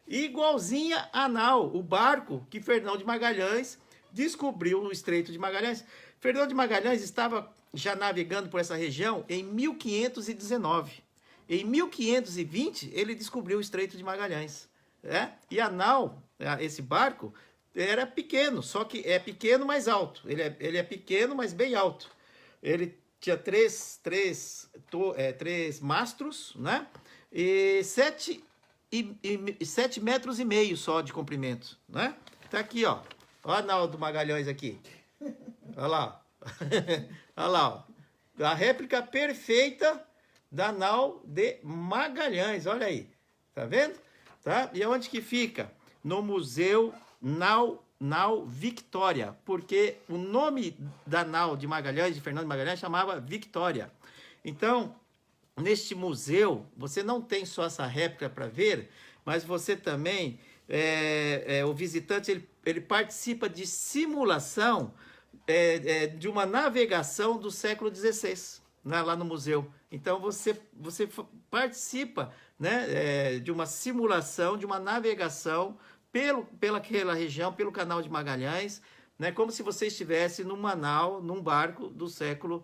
Igualzinha a nau, o barco que Fernão de Magalhães descobriu no Estreito de Magalhães. Fernão de Magalhães estava já navegando por essa região em 1519. Em 1520, ele descobriu o Estreito de Magalhães. E a nau, esse barco, era pequeno, só que é pequeno, mas alto. Ele é pequeno, mas bem alto. Ele tinha três mastros, né? E 7,5 metros só de comprimento, né? Tá aqui, ó. Olha a nau do Magalhães aqui. Olha lá. Olha lá, ó. A réplica perfeita da nau de Magalhães. Olha aí. Tá vendo? Tá? E onde que fica? No Museu Nau Victoria, porque o nome da nau de Magalhães, de Fernando de Magalhães, chamava Victoria. Então, neste museu, você não tem só essa réplica para ver, mas você também, o visitante, ele participa de simulação de uma navegação do século XVI, né, lá no museu. Então, você participa, né, de uma simulação, de uma navegação pelaquela região, pelo canal de Magalhães, né, como se você estivesse numa nau, num barco do século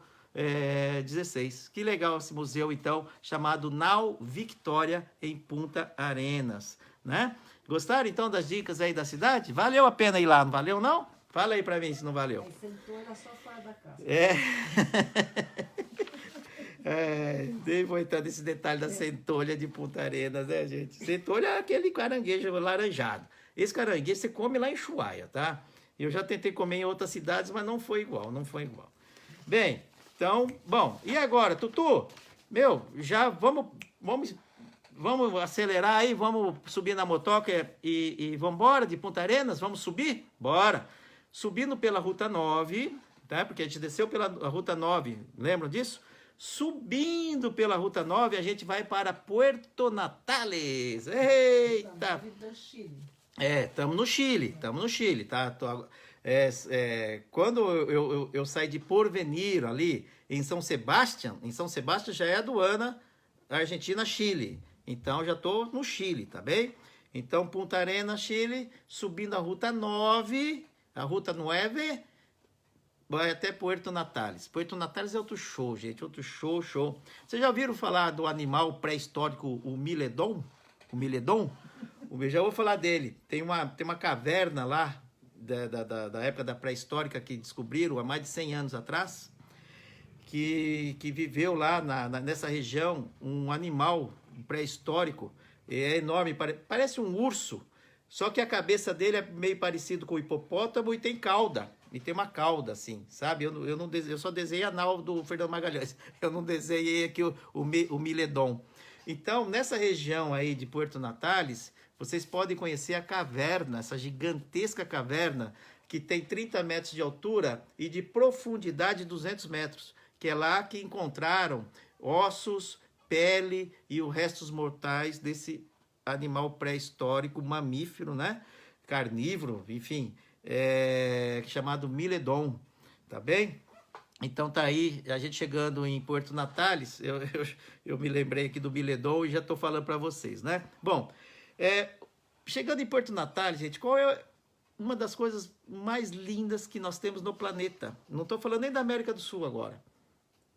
XVI. Que legal esse museu, então, chamado Nau Victoria, em Punta Arenas, né? Gostaram, então, das dicas aí da cidade? Valeu a pena ir lá, não valeu, não? Fala aí pra mim se não valeu. Sentou era só fora da casa. Nem vou entrar nesse detalhe da centolha de Punta Arenas, né, gente? Centolha é aquele caranguejo laranjado. Esse caranguejo você come lá em Ushuaia, tá? Eu já tentei comer em outras cidades, mas não foi igual, Bem, então, bom, e agora, Tutu? Já vamos acelerar aí, vamos subir na motoca e vamos embora de Punta Arenas? Vamos subir? Bora! Subindo pela Ruta 9, tá? Porque a gente desceu pela Ruta 9, lembram disso? Subindo pela Ruta 9, a gente vai para Puerto Natales. Eita! Estamos no Chile, tá? Quando eu saí de Porvenir ali, em São Sebastião já é aduana Argentina-Chile. Então, já estou no Chile, tá bem? Então, Punta Arenas, Chile, subindo a Ruta 9, vai até Puerto Natales. Puerto Natales é outro show, gente, outro show. Vocês já ouviram falar do animal pré-histórico, o Miledon? Já vou falar dele. Tem uma caverna lá, da época da pré-histórica que descobriram há mais de 100 anos atrás, que viveu lá nessa região um animal pré-histórico, é enorme, parece um urso, só que a cabeça dele é meio parecido com o hipopótamo e tem cauda. E tem uma cauda, assim, sabe? Eu só desenhei a nau do Fernando Magalhães. Eu não desenhei aqui o Miledon. Então, nessa região aí de Puerto Natales, vocês podem conhecer a caverna, essa gigantesca caverna, que tem 30 metros de altura e de profundidade 200 metros. Que é lá que encontraram ossos, pele e os restos mortais desse animal pré-histórico, mamífero, né? Carnívoro, enfim, chamado Miledon, tá bem? Então tá aí, a gente chegando em Puerto Natales, eu me lembrei aqui do Miledon e já tô falando para vocês, né? Bom, chegando em Puerto Natales, gente, qual é uma das coisas mais lindas que nós temos no planeta? Não tô falando nem da América do Sul agora,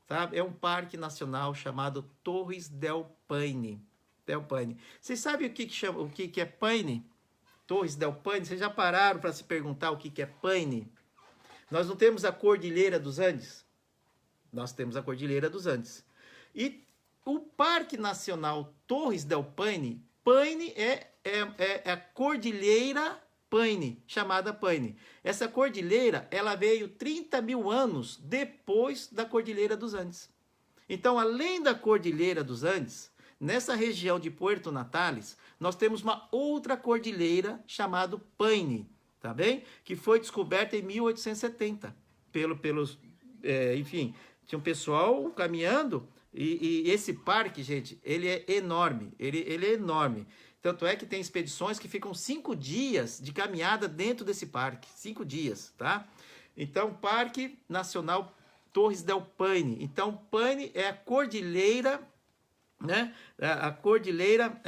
tá? É um parque nacional chamado Torres del Paine. Vocês sabem o que é Paine? Torres del Paine? Vocês já pararam para se perguntar o que é Paine? Nós não temos a Cordilheira dos Andes? Nós temos a Cordilheira dos Andes. E o Parque Nacional Torres del Paine, Paine é a Cordilheira Paine, chamada Paine. Essa cordilheira, ela veio 30 mil anos depois da Cordilheira dos Andes. Então, além da Cordilheira dos Andes, nessa região de Puerto Natales, nós temos uma outra cordilheira chamada Paine, tá bem? Que foi descoberta em 1870 enfim, tinha um pessoal caminhando e esse parque, gente, ele é enorme, ele é enorme. Tanto é que tem expedições que ficam 5 dias de caminhada dentro desse parque, 5 dias, tá? Então, Parque Nacional Torres del Paine. Então, Paine é a cordilheira, né? A cordilheira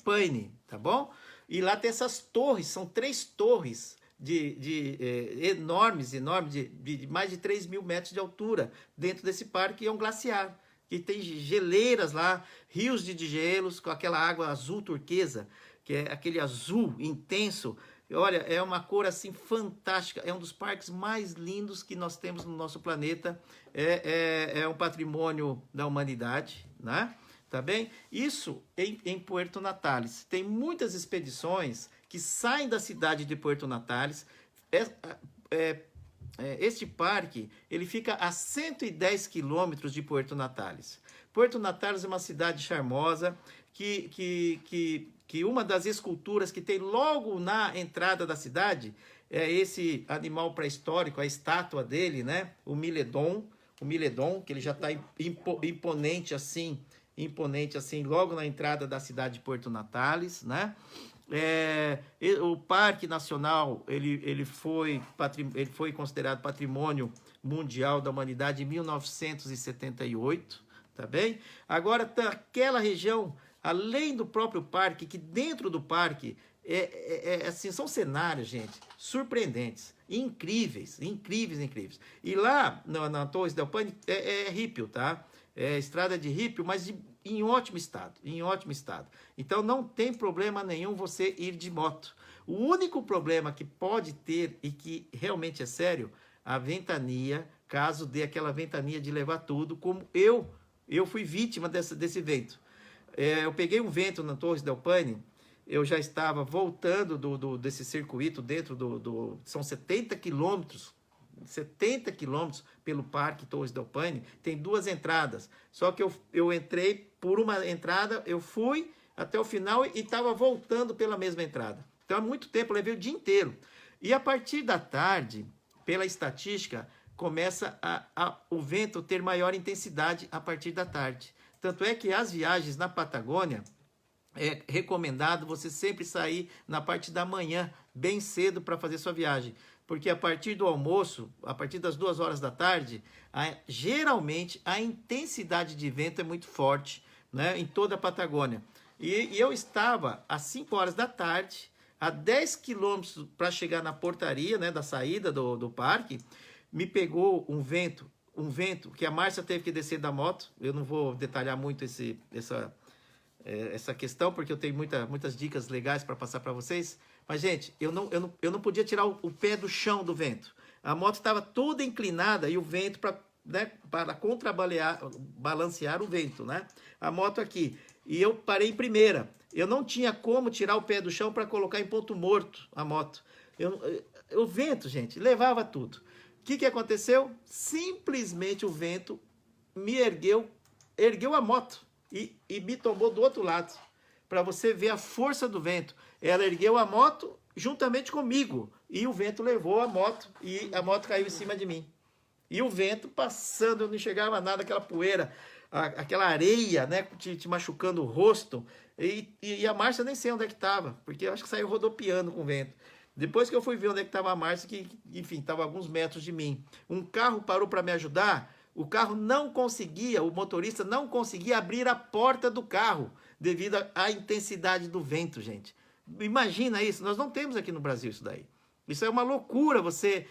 Paine, tá bom? E lá tem essas torres, são 3 torres enormes, de mais de 3 mil metros de altura dentro desse parque, e é um glaciar, que tem geleiras lá, rios de gelos com aquela água azul turquesa, que é aquele azul intenso. Olha, é uma cor assim fantástica, é um dos parques mais lindos que nós temos no nosso planeta, é um patrimônio da humanidade, né? Tá bem? Isso em Puerto Natales. Tem muitas expedições que saem da cidade de Puerto Natales. Este parque, ele fica a 110 quilômetros de Puerto Natales. Puerto Natales é uma cidade charmosa, que uma das esculturas que tem logo na entrada da cidade é esse animal pré-histórico, a estátua dele, né? O Miledon, que ele já está imponente assim, logo na entrada da cidade de Puerto Natales, né? O Parque Nacional ele foi considerado Patrimônio Mundial da Humanidade em 1978, tá bem? Agora, aquela região, além do próprio parque, que dentro do parque assim, são cenários, gente, surpreendentes, incríveis. E lá na Torres del Paine é ripio, tá? É estrada de ripio, mas em ótimo estado. Então não tem problema nenhum você ir de moto. O único problema que pode ter, e que realmente é sério, a ventania, caso dê aquela ventania de levar tudo, como eu fui vítima desse vento. Eu peguei um vento na Torres del Paine, eu já estava voltando desse circuito dentro são 70 quilômetros pelo Parque Torres del Paine, tem 2 entradas. Só que eu entrei por uma entrada, eu fui até o final e estava voltando pela mesma entrada. Então, há muito tempo, eu levei o dia inteiro. E a partir da tarde, pela estatística, começa o vento ter maior intensidade a partir da tarde. Tanto é que as viagens na Patagônia, é recomendado você sempre sair na parte da manhã, bem cedo, para fazer sua viagem. Porque a partir do almoço, a partir das 2 horas da tarde, geralmente a intensidade de vento é muito forte, né, em toda a Patagônia. E eu estava às 5 horas da tarde, a 10 quilômetros para chegar na portaria, né, da saída do parque, me pegou um vento que a Márcia teve que descer da moto. Eu não vou detalhar muito essa questão, porque eu tenho muitas dicas legais para passar para vocês, Mas, gente, eu não podia tirar o pé do chão do vento. A moto estava toda inclinada e o vento para contrabalancear o vento, né? A moto aqui. E eu parei em primeira. Eu não tinha como tirar o pé do chão para colocar em ponto morto a moto. O vento, gente, levava tudo. O que aconteceu? Simplesmente o vento me ergueu a moto e me tombou do outro lado. Para você ver a força do vento. Ela ergueu a moto juntamente comigo. E o vento levou a moto e a moto caiu em cima de mim. E o vento passando, eu não enxergava nada, aquela poeira, aquela areia, né, te machucando o rosto. E a Márcia nem sei onde é que estava, porque eu acho que saiu rodopiando com o vento. Depois que eu fui ver onde é que estava a Márcia, que, enfim, estava a alguns metros de mim. Um carro parou para me ajudar, o carro não conseguia, o motorista não conseguia abrir a porta do carro, devido à intensidade do vento, gente. Imagina isso, nós não temos aqui no Brasil isso daí. Isso é uma loucura, você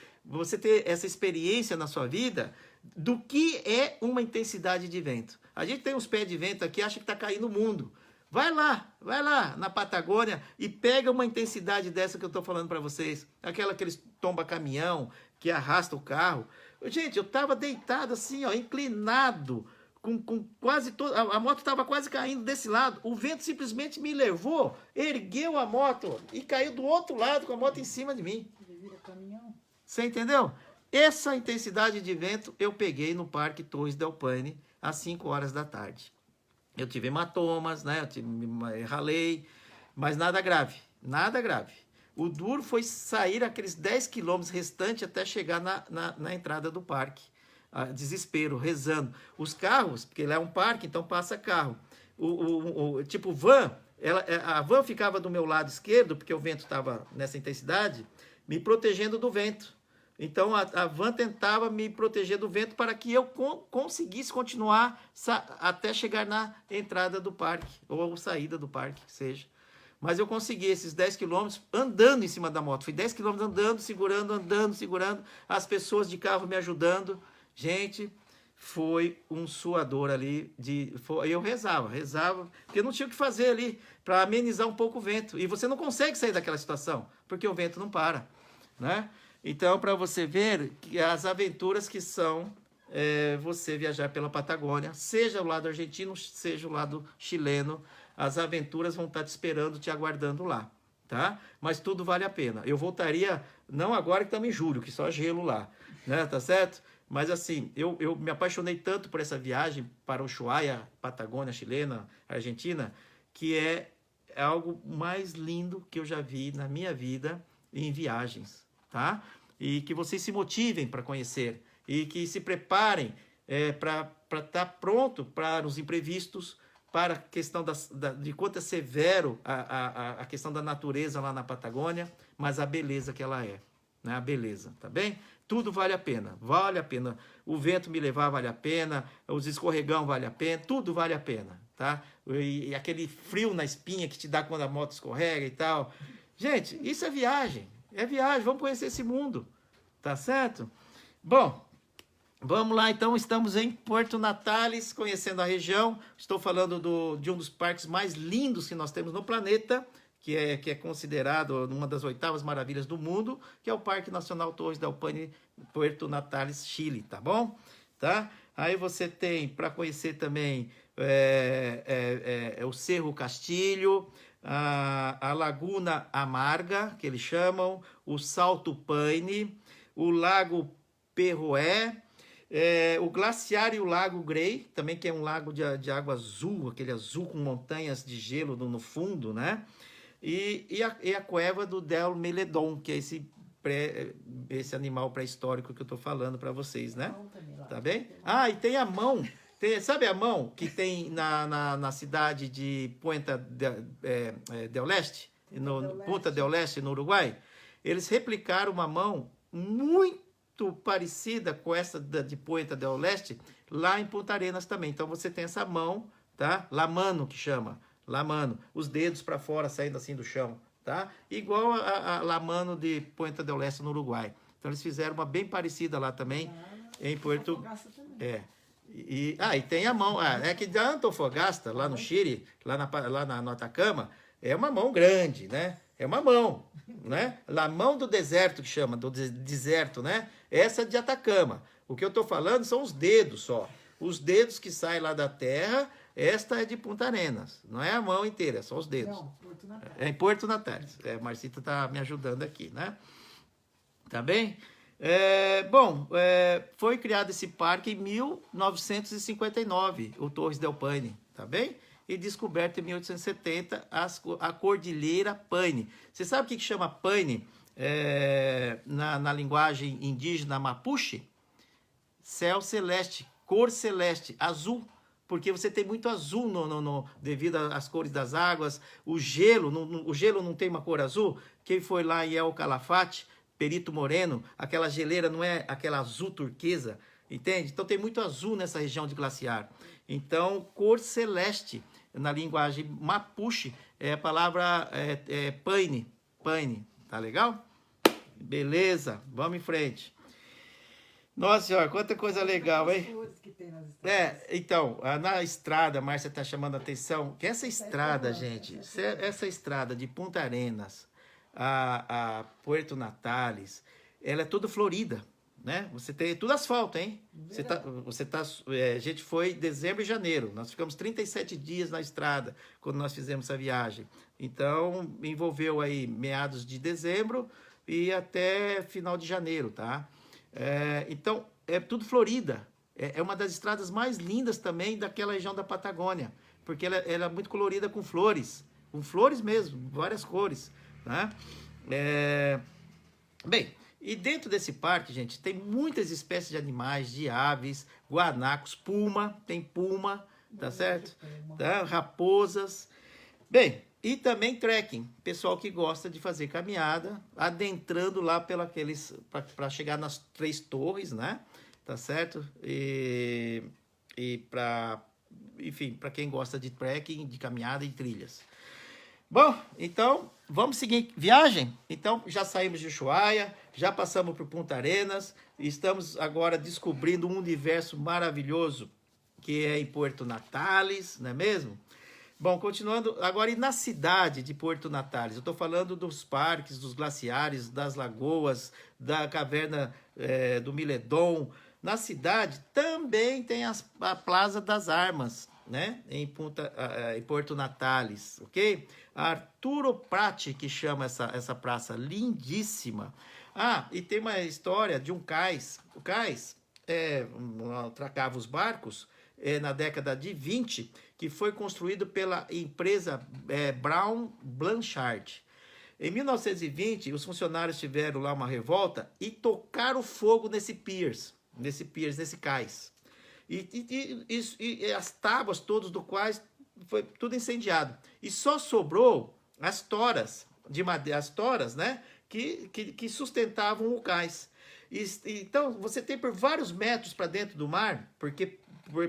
ter essa experiência na sua vida do que é uma intensidade de vento. A gente tem uns pés de vento aqui, acha que está caindo o mundo. Vai lá na Patagônia e pega uma intensidade dessa que eu estou falando para vocês. Aqueles tomba caminhão que arrasta o carro. Gente, eu estava deitado assim, ó, inclinado, com quase toda... A moto estava quase caindo desse lado. O vento simplesmente me levou, ergueu a moto e caiu do outro lado com a moto em cima de mim. Você entendeu? Essa intensidade de vento eu peguei no Parque Torres del Paine às 5 horas da tarde. Eu tive hematomas, né? Ralei, mas nada grave, nada grave. O duro foi sair aqueles 10 quilômetros restantes até chegar na entrada do parque. Desespero, rezando. Os carros, porque lá é um parque, então passa carro. Tipo van, a van ficava do meu lado esquerdo, porque o vento estava nessa intensidade, me protegendo do vento. Então a van tentava me proteger do vento para que eu conseguisse continuar até chegar na entrada do parque, ou saída do parque, que seja. Mas eu consegui esses 10 quilômetros andando em cima da moto. Fui 10 quilômetros andando, segurando, as pessoas de carro me ajudando. Gente, foi um suador ali. Eu rezava, porque eu não tinha o que fazer ali para amenizar um pouco o vento. E você não consegue sair daquela situação, porque o vento não para, né? Então, para você ver que as aventuras que são você viajar pela Patagônia, seja o lado argentino, seja o lado chileno, as aventuras vão estar te esperando, te aguardando lá, tá? Mas tudo vale a pena. Eu voltaria, não agora que estamos em julho, que só gelo lá, né? Tá certo? Mas assim, eu me apaixonei tanto por essa viagem para Ushuaia, Patagônia, chilena, Argentina, que é algo mais lindo que eu já vi na minha vida em viagens, tá? E que vocês se motivem para conhecer e que se preparem para estar pronto para os imprevistos, para a questão de quanto é severo a questão da natureza lá na Patagônia, mas a beleza que ela é, né? A beleza, tá bem? Tudo vale a pena. O vento me levar vale a pena, os escorregão vale a pena, tudo vale a pena, tá? E aquele frio na espinha que te dá quando a moto escorrega e tal. Gente, isso é viagem, vamos conhecer esse mundo, tá certo? Bom, vamos lá, então, estamos em Puerto Natales, conhecendo a região. Estou falando de um dos parques mais lindos que nós temos no planeta, que é considerado uma das 8ª maravilhas do mundo, que é o Parque Nacional Torres del Paine, Puerto Natales, Chile, tá bom? Tá? Aí você tem para conhecer também o Cerro Castilho, a Laguna Amarga, que eles chamam, o Salto Paine, o Lago Perroé, o Glaciar e o Lago Grey, também que é um lago de água azul, aquele azul com montanhas de gelo no fundo, né? E a cueva do Del Meledon, que é esse animal pré-histórico que eu estou falando para vocês, né? Tá bem? Ah, e tem a mão. Sabe a mão que tem na cidade de Punta del Este? Punta del Este, no Uruguai? Eles replicaram uma mão muito parecida com essa de Punta del Este lá em Punta Arenas também. Então você tem essa mão, tá? La mano que chama. La mano. Os dedos para fora saindo assim do chão, tá? Igual a La mano de Punta del Este no Uruguai. Então eles fizeram uma bem parecida lá também em Puerto... E tem a mão, é que da Antofagasta, lá no Chile, lá no Atacama, é uma mão grande, né? É uma mão, né? La mão do deserto, que chama, do deserto, né? Essa é de Atacama. O que eu estou falando são os dedos só. Os dedos que saem lá da terra, esta é de Punta Arenas. Não é a mão inteira, são os dedos. Não, Porto Natal. É em Porto Natales. Marcita está me ajudando aqui, né? Tá bem? Foi criado esse parque em 1959, o Torres del Paine, tá bem? E descoberto em 1870 a Cordilheira Paine. Você sabe o que chama Paine na linguagem indígena Mapuche? Céu celeste, cor celeste, azul. Porque você tem muito azul devido às cores das águas. O gelo não tem uma cor azul. Quem foi lá em El Calafate, Perito Moreno, aquela geleira não é aquela azul turquesa, entende? Então tem muito azul nessa região de glaciar. Então, cor celeste, na linguagem Mapuche, é a palavra paine, tá legal? Beleza, vamos em frente. Nossa senhora, quanta coisa legal, hein? Então, na estrada, a Márcia está chamando a atenção, que essa estrada, gente, essa estrada de Punta Arenas a Puerto Natales, ela é toda florida, né? Você tem tudo asfalto, hein? A gente foi em dezembro e janeiro, nós ficamos 37 dias na estrada quando nós fizemos essa viagem. Então, envolveu aí meados de dezembro e até final de janeiro, tá? Então, é tudo florida. É uma das estradas mais lindas também daquela região da Patagônia, porque ela é muito colorida com flores mesmo, várias cores, né? Bem, e dentro desse parque, gente, tem muitas espécies de animais, de aves, guanacos, tem puma, tá certo? Tá? Raposas. Bem, e também trekking, pessoal que gosta de fazer caminhada, adentrando lá para chegar nas 3 torres, né? Tá certo? Enfim, para quem gosta de trekking, de caminhada e trilhas. Bom, então, vamos seguir viagem? Então, já saímos de Ushuaia, já passamos por Punta Arenas, e estamos agora descobrindo um universo maravilhoso que é em Puerto Natales, não é mesmo? Bom, continuando, agora e na cidade de Puerto Natales? Eu estou falando dos parques, dos glaciares, das lagoas, da caverna do Miledon. Na cidade também tem a Plaza das Armas, né? Em Puerto Natales, ok? Arturo Prat, que chama essa praça lindíssima. E tem uma história de um cais. O cais atracava os barcos na década de 20, que foi construído pela empresa Brown Blanchard. Em 1920, os funcionários tiveram lá uma revolta e tocaram fogo nesse cais. E as tábuas todas do quais foi tudo incendiado. E só sobrou as toras de madeira, as toras, né, que sustentavam o cais. Então, você tem por vários metros para dentro do mar, porque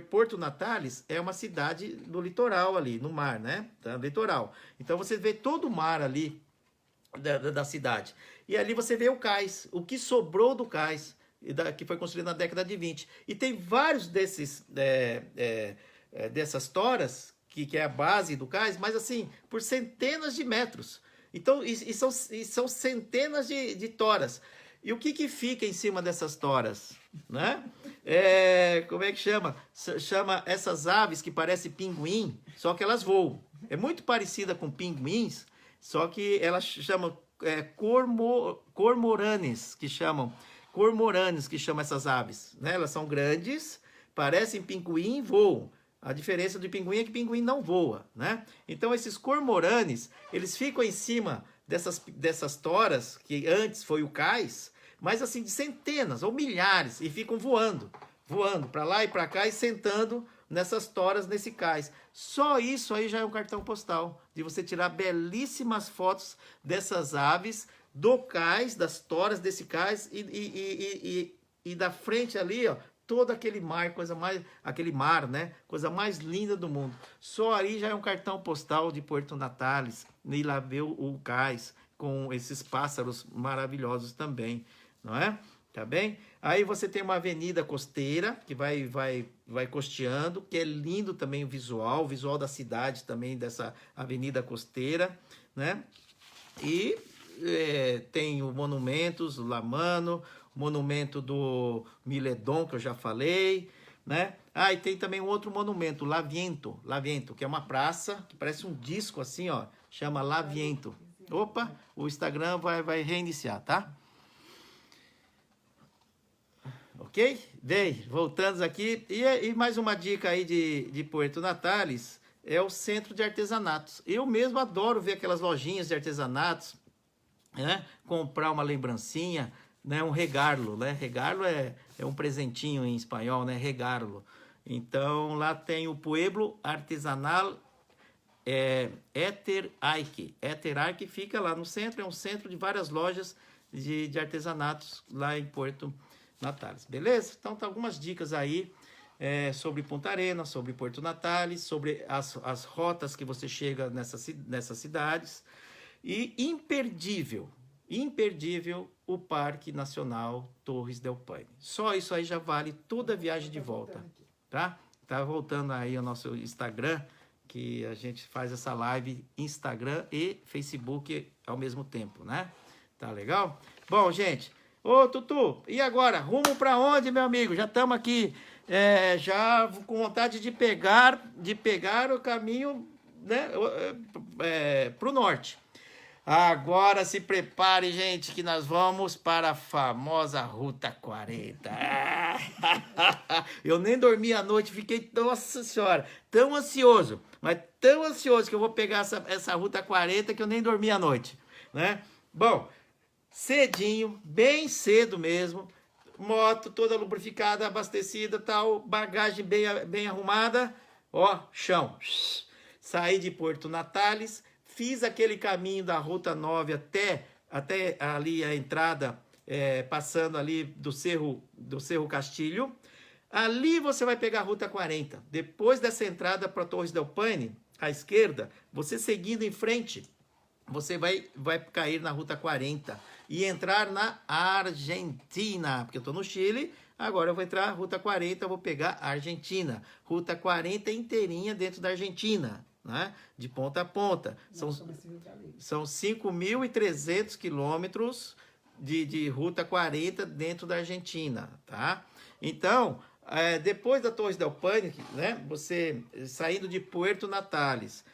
Porto Natales é uma cidade do litoral ali, no mar, né? Tá, litoral. Então, você vê todo o mar ali da cidade. E ali você vê o cais, o que sobrou do cais, que foi construído na década de 20. E tem vários dessas toras, que é a base do cais, mas assim, por centenas de metros. Então, são centenas de toras. E o que fica em cima dessas toras, né? Como é que chama? Chama essas aves que parecem pinguim, só que elas voam. É muito parecida com pinguins, só que elas chamam cormoranes, que chamam essas aves, né? Elas são grandes, parecem pinguim e voam. A diferença do pinguim é que o pinguim não voa, né? Então, esses cormoranes, eles ficam em cima dessas toras, que antes foi o cais, mas assim, de centenas ou milhares, e ficam voando para lá e para cá e sentando nessas toras, nesse cais. Só isso aí já é um cartão postal, de você tirar belíssimas fotos dessas aves, do cais, das toras desse cais, e da frente ali, ó, todo aquele mar, né? Coisa mais linda do mundo. Só aí já é um cartão postal de Puerto Natales, e lá ver o cais com esses pássaros maravilhosos também, não é? tá bem? Aí você tem uma avenida costeira que vai costeando, que é lindo também o visual da cidade também dessa avenida costeira, né? E tem o monumentos, o Lamano, o monumento do Miledon, que eu já falei, né? Ah, e tem também um outro monumento, Laviento, que é uma praça que parece um disco assim, ó, chama Laviento. Opa, o Instagram vai reiniciar, tá? Ok? Bem, voltando aqui. E mais uma dica aí de Puerto Natales é o centro de artesanatos. Eu mesmo adoro ver aquelas lojinhas de artesanatos, né? Comprar uma lembrancinha, né? Um regalo, né? Regalo é um presentinho em espanhol, né? Regalo. Então lá tem o Pueblo Artesanal Éter Aike. Éter Aike fica lá no centro, é um centro de várias lojas de artesanatos lá em Puerto Natales, beleza? Então tá algumas dicas aí sobre Punta Arenas, sobre Puerto Natales, sobre as rotas que você chega nessas cidades. E imperdível o Parque Nacional Torres del Paine. Só isso aí já vale toda a viagem de volta, tá? Tá voltando aí ao nosso Instagram, que a gente faz essa live Instagram e Facebook ao mesmo tempo, né? Tá legal? Bom, gente, ô Tutu, e agora? Rumo para onde, meu amigo? Já estamos aqui, já com vontade de pegar o caminho, né, para o norte. Agora se prepare, gente, que nós vamos para a famosa Ruta 40. Eu nem dormi à noite, fiquei, nossa senhora, tão ansioso, mas tão ansioso que eu vou pegar essa Ruta 40 que eu nem dormi à noite, né? Bom, cedinho, bem cedo mesmo, moto toda lubrificada, abastecida, tal, bagagem bem arrumada, ó, chão. Saí de Puerto Natales, fiz aquele caminho da Ruta 9 até ali a entrada, passando ali do Cerro Castilho. Ali você vai pegar a Ruta 40. Depois dessa entrada para Torres del Paine, à esquerda, você seguindo em frente, você vai cair na Ruta 40 e entrar na Argentina, porque eu estou no Chile, agora eu vou entrar na Ruta 40, eu vou pegar a Argentina. Ruta 40 inteirinha dentro da Argentina, né? De ponta a ponta. São 5.300 quilômetros de Ruta 40 dentro da Argentina, tá? Então, depois da Torres del Paine, né? Você saindo de Puerto Natales,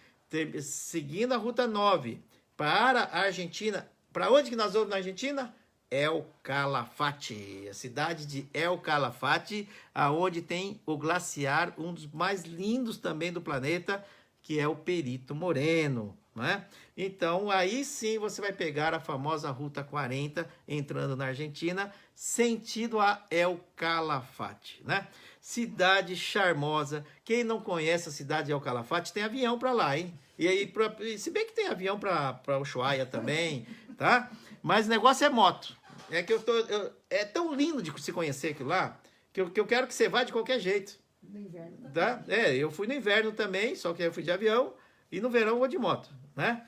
seguindo a Ruta 9 para a Argentina. Para onde que nós vamos na Argentina? El Calafate, a cidade de El Calafate, aonde tem o glaciar, um dos mais lindos também do planeta, que é o Perito Moreno, né? Então, aí sim você vai pegar a famosa Ruta 40, entrando na Argentina, sentido a El Calafate, né? Cidade charmosa. Quem não conhece a cidade de El Calafate, tem avião para lá, hein? E aí, se bem que tem avião para Ushuaia também, tá? Mas o negócio é moto. É que é tão lindo de se conhecer aquilo lá, que eu quero que você vá de qualquer jeito. No inverno também. Tá? Eu fui no inverno também, só que eu fui de avião, e no verão eu vou de moto, né?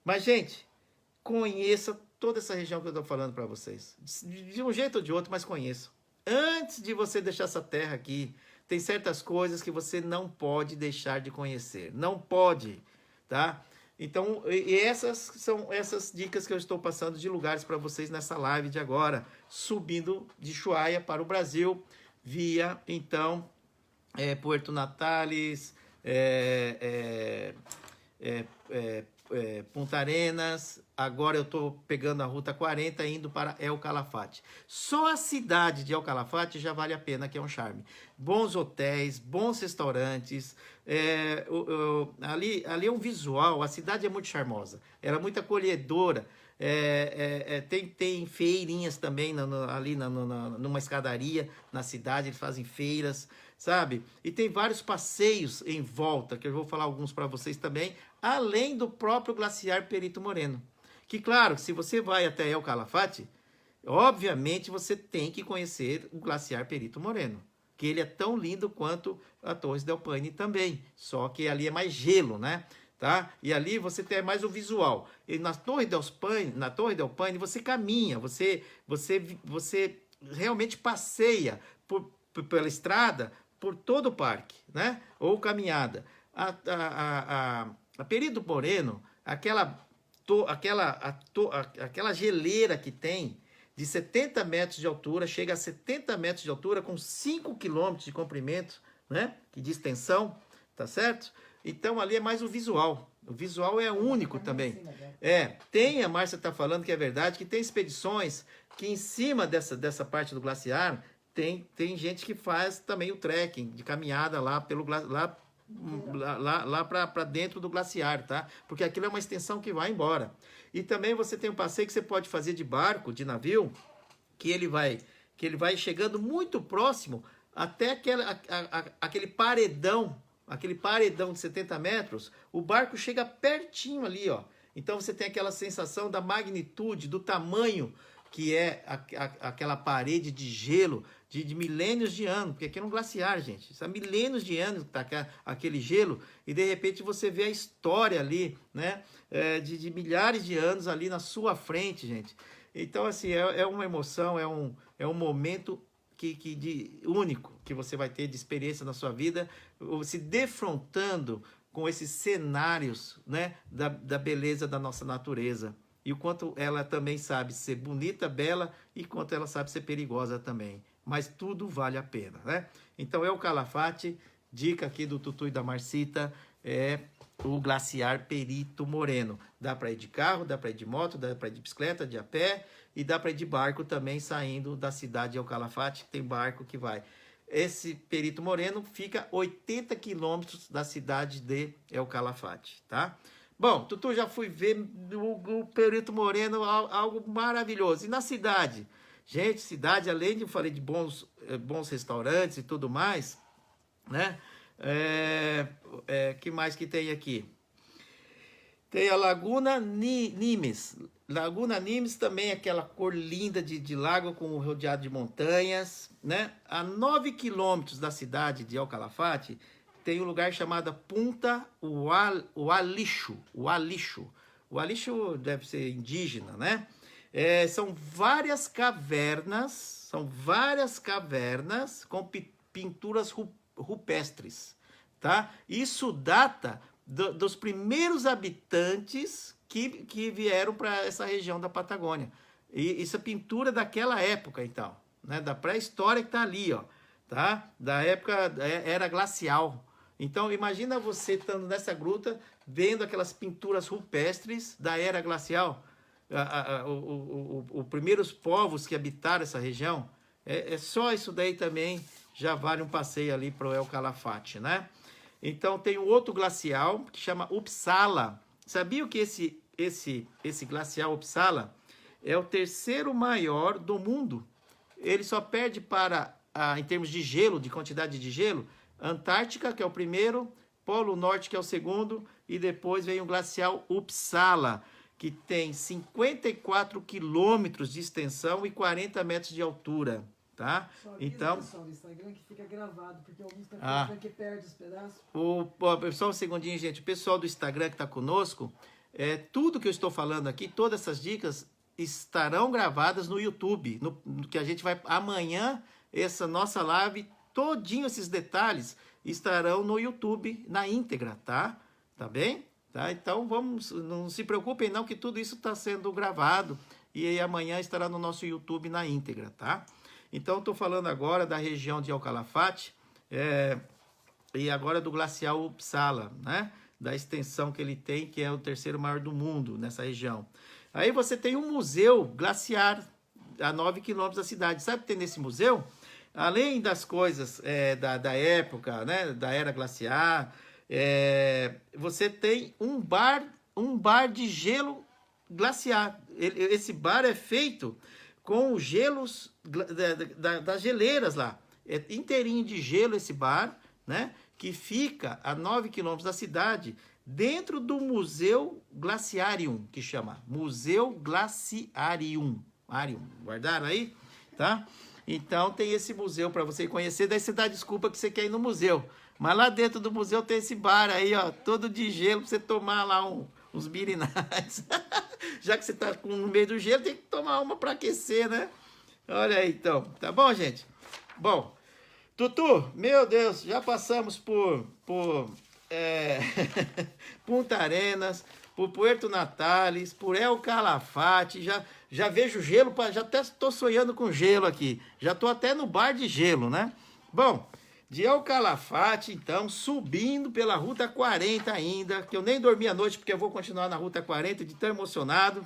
Mas, gente, conheça toda essa região que eu estou falando para vocês. De um jeito ou de outro, mas conheçam. Antes de você deixar essa terra aqui, tem certas coisas que você não pode deixar de conhecer. Não pode, tá? Então, essas são essas dicas que eu estou passando de lugares para vocês nessa live de agora, subindo de Ushuaia para o Brasil, via, então, Puerto Natales, Punta Arenas. Agora eu estou pegando a Ruta 40 indo para El Calafate. Só a cidade de El Calafate já vale a pena, que é um charme. Bons hotéis, bons restaurantes, ali é um visual, a cidade é muito charmosa, ela é muito acolhedora. Tem feirinhas também ali numa escadaria na cidade, eles fazem feiras, sabe? E tem vários passeios em volta, que eu vou falar alguns para vocês também, além do próprio glaciar Perito Moreno. Que, claro, se você vai até El Calafate, obviamente você tem que conhecer o glaciar Perito Moreno, que ele é tão lindo quanto a Torres del Paine também, só que ali é mais gelo, né? Tá? E ali você tem mais o visual. E na Torre del Paine você caminha, você realmente passeia pela estrada, por todo o parque, né? Ou caminhada. A Perito Moreno, aquela geleira que tem de 70 metros de altura, chega a 70 metros de altura, com 5 quilômetros de comprimento, né? De extensão, tá certo? Então ali é mais o visual. O visual é único também. Tem, a Márcia está falando que é verdade, que tem expedições que em cima dessa parte do glaciar tem gente que faz também o trekking, de caminhada lá para dentro do glaciar, tá? Porque aquilo é uma extensão que vai embora. E também você tem um passeio que você pode fazer de barco, de navio, que ele vai chegando muito próximo até aquele paredão de 70 metros, o barco chega pertinho ali, ó. Então você tem aquela sensação da magnitude, do tamanho que é aquela parede de gelo de milênios de anos, porque aqui é um glaciar, gente. Isso há milênios de anos que tá aquele gelo, e de repente você vê a história ali, né? De milhares de anos ali na sua frente, gente. Então, assim, é uma emoção, é um momento único que você vai ter de experiência na sua vida, se defrontando com esses cenários, né, da beleza da nossa natureza. E o quanto ela também sabe ser bonita, bela, e quanto ela sabe ser perigosa também. Mas tudo vale a pena, né? Então é o Calafate, dica aqui do Tutu e da Marcita, é o glaciar Perito Moreno. Dá para ir de carro, dá para ir de moto, dá para ir de bicicleta, de a pé, e dá para ir de barco também, saindo da cidade de El Calafate, tem barco que vai. Esse Perito Moreno fica 80 quilômetros da cidade de El Calafate, tá? Bom, Tutu, já fui ver o Perito Moreno, algo maravilhoso. E na cidade? Gente, cidade, além de eu falei de bons restaurantes e tudo mais, né? Que mais que tem aqui? Tem a Laguna Nimes. Laguna Nimes também, aquela cor linda de lago com rodeado de montanhas, né? A 9 quilômetros da cidade de El Calafate, tem um lugar chamado Punta Ualixo. O Alixo deve ser indígena, né? São várias cavernas com pinturas rupestres, tá? Isso data dos primeiros habitantes que vieram para essa região da Patagônia. E isso é pintura daquela época, então, né? Da pré-história que tá ali, ó, tá? Da época era glacial. Então, imagina você estando nessa gruta, vendo aquelas pinturas rupestres da era glacial. Os primeiros povos que habitaram essa região, só isso daí também já vale um passeio ali para o El Calafate, né? Então, tem um outro glacial que chama Uppsala. Sabia que esse glacial Uppsala é o terceiro maior do mundo? Ele só perde em termos de gelo, de quantidade de gelo, Antártica, que é o primeiro, Polo Norte, que é o segundo, e depois vem o glacial Uppsala, que tem 54 quilômetros de extensão e 40 metros de altura, tá? Só então, pessoal do Instagram que fica gravado, porque alguns estão que perde os pedaços. Só um segundinho, gente. O pessoal do Instagram que está conosco, tudo que eu estou falando aqui, todas essas dicas estarão gravadas no YouTube, que a gente vai amanhã, essa nossa live, todinho esses detalhes estarão no YouTube na íntegra, tá? Tá bem? Tá? Então não se preocupem não, que tudo isso está sendo gravado e aí amanhã estará no nosso YouTube na íntegra, tá? Então estou falando agora da região de El Calafate e agora do glacial Uppsala, né? Da extensão que ele tem, que é o terceiro maior do mundo nessa região. Aí você tem um museu glaciar a 9 quilômetros da cidade. Sabe o que tem nesse museu? Além das coisas da época, né, da era glaciar, você tem um bar de gelo glaciar. Esse bar é feito com os gelos das geleiras lá. É inteirinho de gelo esse bar, né, que fica a 9 quilômetros da cidade, dentro do Museu Glaciarium, que chama Museu Glaciarium. Guardaram aí? Tá? Então tem esse museu para você conhecer, daí você dá desculpa que você quer ir no museu. Mas lá dentro do museu tem esse bar aí, ó, todo de gelo, para você tomar lá uns birinais. Já que você está no meio do gelo, tem que tomar uma para aquecer, né? Olha aí, então. Tá bom, gente? Bom, Tutu, meu Deus, já passamos por Punta Arenas, por Puerto Natales, por El Calafate, já vejo gelo, já até estou sonhando com gelo aqui. Já estou até no bar de gelo, né? Bom, de El Calafate, então, subindo pela Ruta 40 ainda, que eu nem dormi à noite porque eu vou continuar na Ruta 40 de tão emocionado.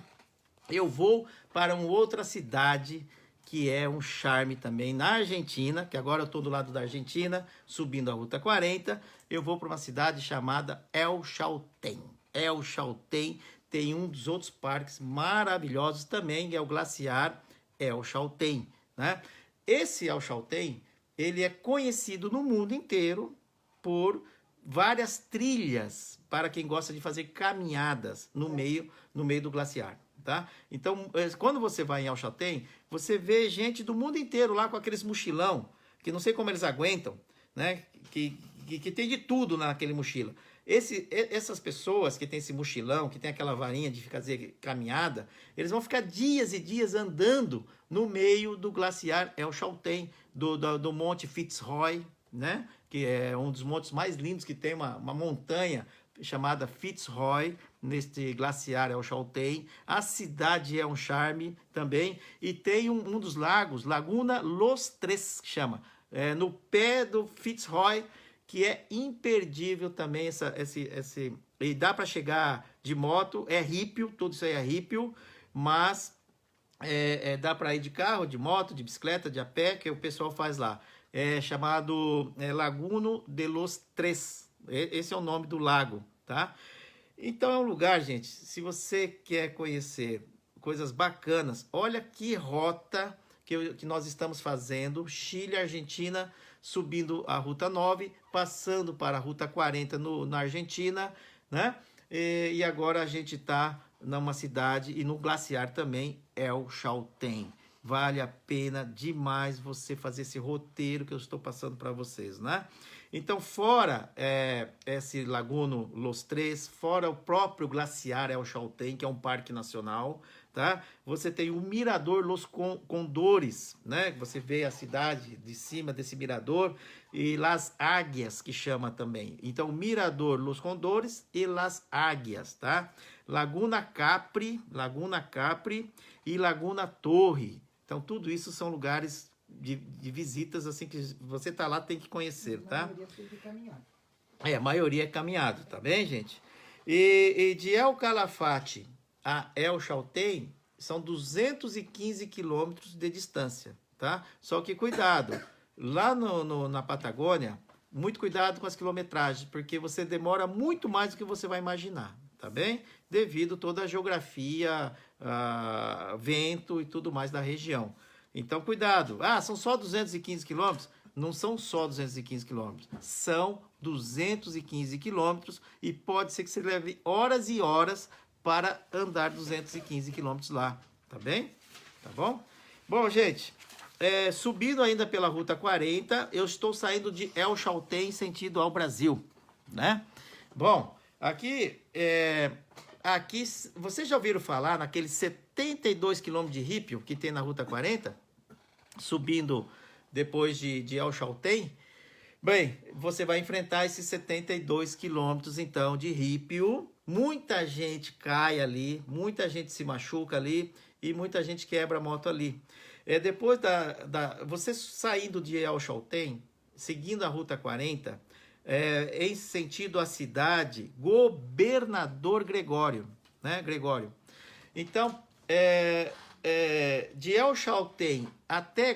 Eu vou para uma outra cidade que é um charme também na Argentina, que agora eu estou do lado da Argentina, subindo a Ruta 40, eu vou para uma cidade chamada El Chaltén. El Chaltén tem um dos outros parques maravilhosos também, é o glaciar El Chaltén, né? Esse El Chaltén, ele é conhecido no mundo inteiro por várias trilhas para quem gosta de fazer caminhadas no meio do glaciar. Tá? Então, quando você vai em El Chaltén, você vê gente do mundo inteiro lá com aqueles mochilão, que não sei como eles aguentam, né? Que tem de tudo naquele mochila. Essas pessoas que tem esse mochilão, que tem aquela varinha de fazer caminhada, eles vão ficar dias e dias andando no meio do glaciar El Chaltén, do Monte Fitzroy, né? Que é um dos montes mais lindos que tem, uma montanha chamada Fitzroy, neste glaciar El Chaltén. A cidade é um charme também, e tem um dos lagos, Laguna Los Tres, que chama, no pé do Fitzroy, que é imperdível também, e dá para chegar de moto, é rípio, tudo isso aí é rípio, mas dá para ir de carro, de moto, de bicicleta, de a pé, que o pessoal faz lá. É chamado Laguno de los Tres, esse é o nome do lago, tá? Então é um lugar, gente, se você quer conhecer coisas bacanas, olha que rota que nós estamos fazendo, Chile, Argentina, subindo a Ruta 9, passando para a Ruta 40 na Argentina, né? E agora a gente está numa cidade e no glaciar também, El Chaltén. Vale a pena demais você fazer esse roteiro que eu estou passando para vocês, né? Então, fora esse Laguno Los Tres, fora o próprio glaciar El Chaltén, que é um parque nacional, tá? Você tem o Mirador Los Condores, né? Você vê a cidade de cima desse mirador, e Las Águias, que chama também. Então, Mirador Los Condores e Las Águias, tá? Laguna Capri e Laguna Torre. Então, tudo isso são lugares de visitas, assim, que você tá lá, tem que conhecer, tá? A maioria foi de caminhada. A maioria é caminhado, tá bem, gente? E de El Calafate a El Chaltén são 215 quilômetros de distância, tá? Só que cuidado, lá na Patagônia, muito cuidado com as quilometragens, porque você demora muito mais do que você vai imaginar, tá bem? Devido toda a geografia, vento e tudo mais da região. Então, cuidado. São só 215 quilômetros? Não são só 215 quilômetros. São 215 quilômetros e pode ser que você leve horas e horas para andar 215 quilômetros lá. Tá bem? Tá bom? Bom, gente, subindo ainda pela Ruta 40, eu estou saindo de El Chaltén sentido ao Brasil, né? Bom, aqui vocês já ouviram falar naqueles 72 quilômetros de rípio que tem na Ruta 40? Subindo depois de El Chaltén? Bem, você vai enfrentar esses 72 quilômetros, então, de rípio. Muita gente cai ali, muita gente se machuca ali e muita gente quebra a moto ali. Depois você saindo de El Chaltén, seguindo a Ruta 40, em sentido à cidade Governador Gregório, né, Gregório? Então, de El Chaltén até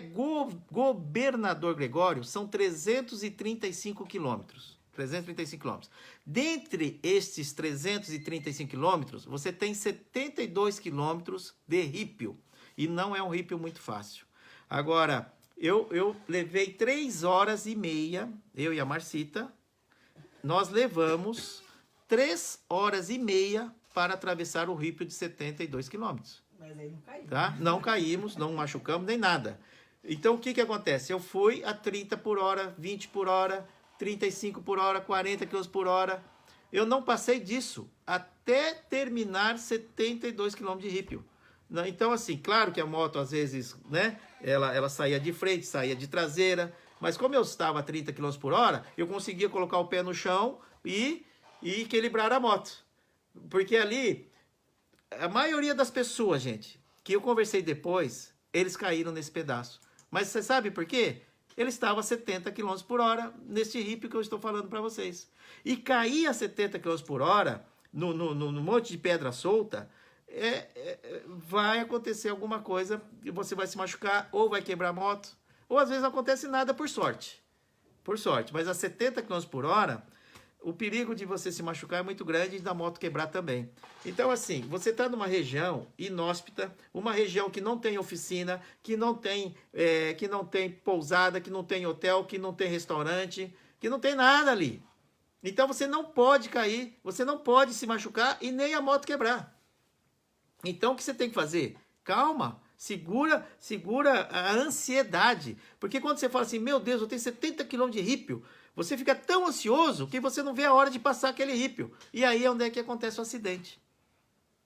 Governador Gregório são 335 quilômetros. 335 quilômetros. Dentre estes 335 quilômetros, você tem 72 quilômetros de rípio. E não é um rípio muito fácil. Agora, eu levei 3 horas e meia, eu e a Marcita, nós levamos 3 horas e meia para atravessar o rípio de 72 quilômetros. Mas aí não caímos. Tá? Não caímos, não machucamos nem nada. Então, o que acontece? Eu fui a 30 por hora, 20 por hora, 35 por hora, 40 km por hora. Eu não passei disso até terminar 72 km de rípio. Então, assim, claro que a moto, às vezes, né, ela saía de frente, saía de traseira, mas como eu estava a 30 km por hora, eu conseguia colocar o pé no chão e equilibrar a moto. Porque ali, a maioria das pessoas, gente, que eu conversei depois, eles caíram nesse pedaço. Mas você sabe por quê? Ele estava a 70 km por hora nesse hippie que eu estou falando para vocês. E cair a 70 km por hora no monte de pedra solta, vai acontecer alguma coisa e você vai se machucar ou vai quebrar a moto. Ou às vezes não acontece nada por sorte. Por sorte. Mas a 70 km por hora, o perigo de você se machucar é muito grande e da moto quebrar também. Então, assim, você está numa região inóspita, uma região que não tem oficina, que não tem pousada, que não tem hotel, que não tem restaurante, que não tem nada ali. Então, você não pode cair, você não pode se machucar e nem a moto quebrar. Então, o que você tem que fazer? Calma, segura a ansiedade. Porque quando você fala assim, meu Deus, eu tenho 70 km de rípio, você fica tão ansioso que você não vê a hora de passar aquele rípio. E aí é onde é que acontece o acidente.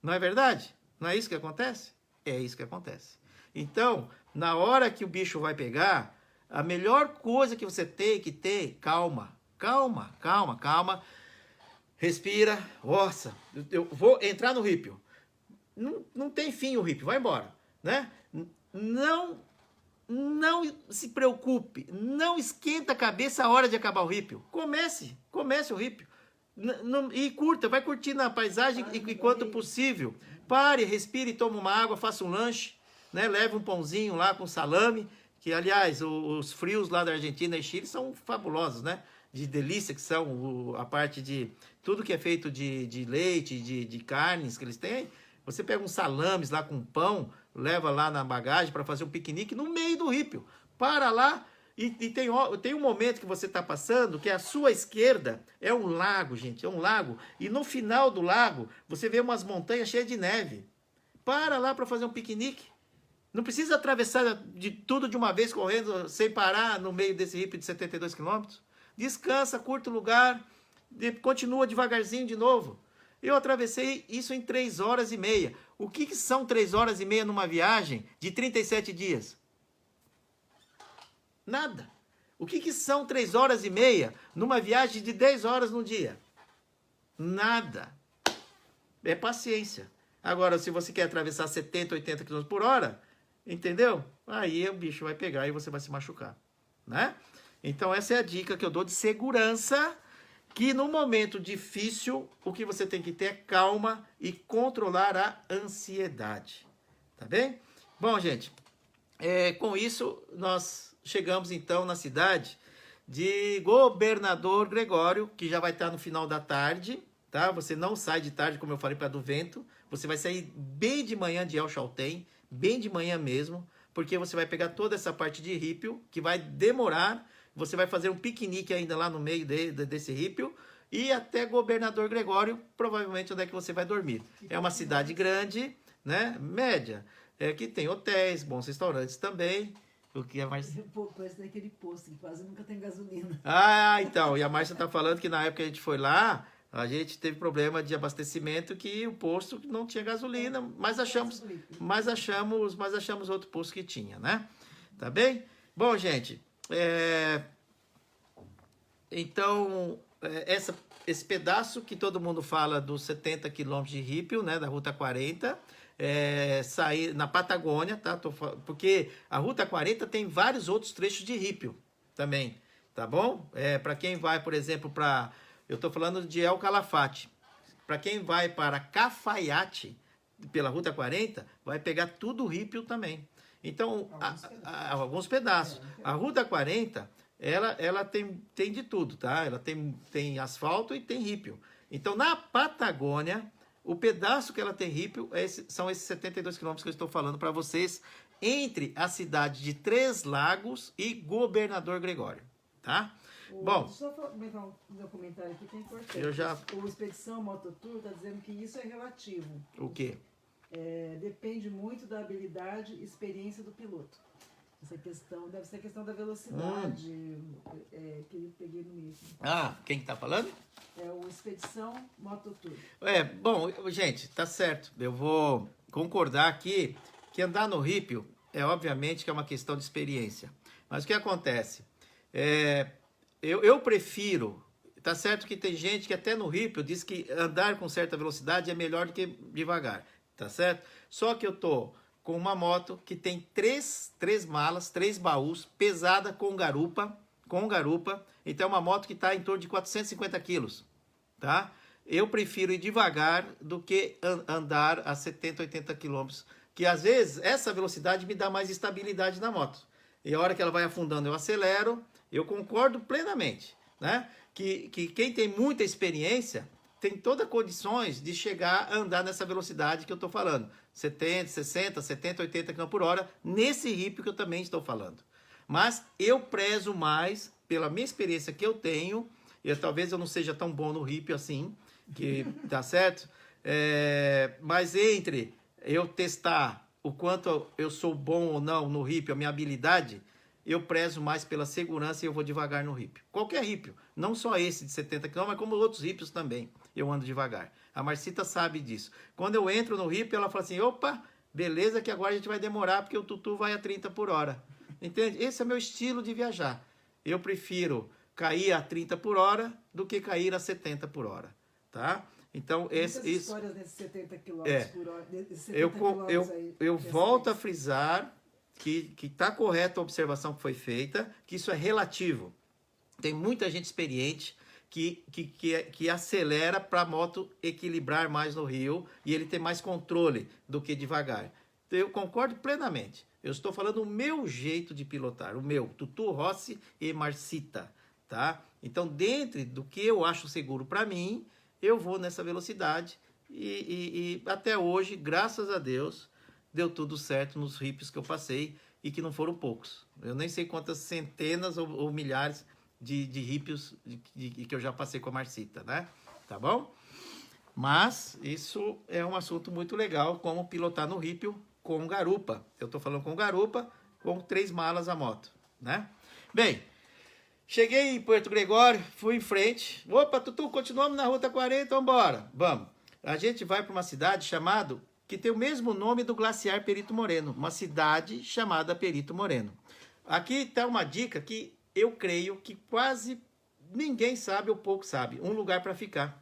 Não é verdade? Não é isso que acontece? É isso que acontece. Então, na hora que o bicho vai pegar, a melhor coisa que você tem que ter, calma. Respira. Nossa, eu vou entrar no rípio. Não tem fim o rípio, vai embora, né? Não se preocupe, não esquenta a cabeça a hora de acabar o rípio. Comece o rípio. E curta, vai curtindo a paisagem enquanto possível. Pare, respire, tome uma água, faça um lanche, né? Leve um pãozinho lá com salame, que aliás, os frios lá da Argentina e Chile são fabulosos, né? De delícia que são, a parte de tudo que é feito de leite, de carnes que eles têm. Você pega uns salames lá com pão, leva lá na bagagem para fazer um piquenique no meio do rípio. Para lá e tem um momento que você está passando que a sua esquerda é um lago, gente, é um lago. E no final do lago você vê umas montanhas cheias de neve. Para lá para fazer um piquenique. Não precisa atravessar de tudo de uma vez correndo sem parar no meio desse rípio de 72 km. Descansa, curta o lugar, continua devagarzinho de novo. Eu atravessei isso em 3 horas e meia. O que são 3 horas e meia numa viagem de 37 dias? Nada. O que são 3 horas e meia numa viagem de 10 horas no dia? Nada. É paciência. Agora, se você quer atravessar 70, 80 km por hora, entendeu? Aí o bicho vai pegar e você vai se machucar, né? Então, essa é a dica que eu dou de segurança, que no momento difícil, o que você tem que ter é calma e controlar a ansiedade. Tá bem? Bom, gente, com isso nós chegamos então na cidade de Governador Gregório, que já vai estar no final da tarde, tá? Você não sai de tarde, como eu falei, para do vento. Você vai sair bem de manhã de El Chaltén, bem de manhã mesmo, porque você vai pegar toda essa parte de rípio, que vai demorar. Você vai fazer um piquenique ainda lá no meio desse rípio e até Governador Gregório, provavelmente onde é que você vai dormir. É uma cidade grande, né? Média, que tem hotéis, bons restaurantes também. O que é mais? Parece daquele posto que quase nunca tem gasolina. Ah, então. E a Márcia tá falando que na época que a gente foi lá, a gente teve problema de abastecimento, que o posto não tinha gasolina, mas achamos outro posto que tinha, né? Tá bem? Bom, gente, então, esse pedaço que todo mundo fala dos 70 km de rípio, né, da Ruta 40, sair na Patagônia, tá? Porque a Ruta 40 tem vários outros trechos de rípio também, tá bom? Para quem vai, por exemplo, eu estou falando de El Calafate. Para quem vai para Cafayate, pela Ruta 40, vai pegar tudo rípio também. Então, alguns pedaços. A Ruta 40, ela tem de tudo, tá? Ela tem asfalto e tem rípio. Então, na Patagônia, o pedaço que ela tem rípio são esses 72 quilômetros que eu estou falando para vocês, entre a cidade de Três Lagos e Governador Gregório, tá? Bom, só comentar um comentário aqui que é importante. O Expedição Mototour está dizendo que isso é relativo. O quê? Depende muito da habilidade e experiência do piloto. Essa questão, deve ser a questão da velocidade que eu peguei no livro. Ah, quem que tá falando? É o Expedição Moto Tour. Bom, gente, tá certo. Eu vou concordar aqui que andar no Ripio obviamente que é uma questão de experiência. Mas o que acontece? Eu prefiro, tá certo que tem gente que até no Ripio diz que andar com certa velocidade é melhor do que devagar, tá certo? Só que eu tô com uma moto que tem três malas, 3 baús, pesada com garupa, então é uma moto que está em torno de 450 quilos, tá? Eu prefiro ir devagar do que andar a 70, 80 quilômetros, que às vezes essa velocidade me dá mais estabilidade na moto. E a hora que ela vai afundando eu acelero, eu concordo plenamente, né? Que quem tem muita experiência tem todas as condições de chegar a andar nessa velocidade que eu estou falando. 70, 60, 70, 80 km por hora, nesse Ripio que eu também estou falando. Mas eu prezo mais, pela minha experiência que eu tenho, e talvez eu não seja tão bom no Ripio assim, que tá certo? Mas entre eu testar o quanto eu sou bom ou não no Ripio, a minha habilidade, eu prezo mais pela segurança e eu vou devagar no Ripio. Qualquer Ripio, não só esse de 70 km, mas como outros Ripios também, eu ando devagar. A Marcita sabe disso. Quando eu entro no Ripio, ela fala assim, opa, beleza que agora a gente vai demorar porque o Tutu vai a 30 por hora. Entende? Esse é meu estilo de viajar. Eu prefiro cair a 30 por hora do que cair a 70 por hora, tá? Então, histórias desses 70 km por hora. Eu volto a frisar que está correta a observação que foi feita, que isso é relativo. Tem muita gente experiente que acelera para a moto equilibrar mais no rio e ele ter mais controle do que devagar. Então, eu concordo plenamente. Eu estou falando o meu jeito de pilotar, o meu, Tutu, Rossi e Marcita, tá? Então, dentro do que eu acho seguro para mim, eu vou nessa velocidade e até hoje, graças a Deus, deu tudo certo nos Ripios que eu passei e que não foram poucos. Eu nem sei quantas centenas ou milhares de Ripios que eu já passei com a Marcita, né? Tá bom? Mas isso é um assunto muito legal, como pilotar no Ripio com garupa. Eu tô falando com garupa, com 3 malas a moto, né? Bem, cheguei em Porto Gregório, fui em frente. Opa, Tutu, continuamos na Ruta 40, vamos embora. Vamos. A gente vai para uma cidade chamada, que tem o mesmo nome do glaciar Perito Moreno, uma cidade chamada Perito Moreno. Aqui está uma dica que eu creio que quase ninguém sabe ou pouco sabe. Um lugar para ficar.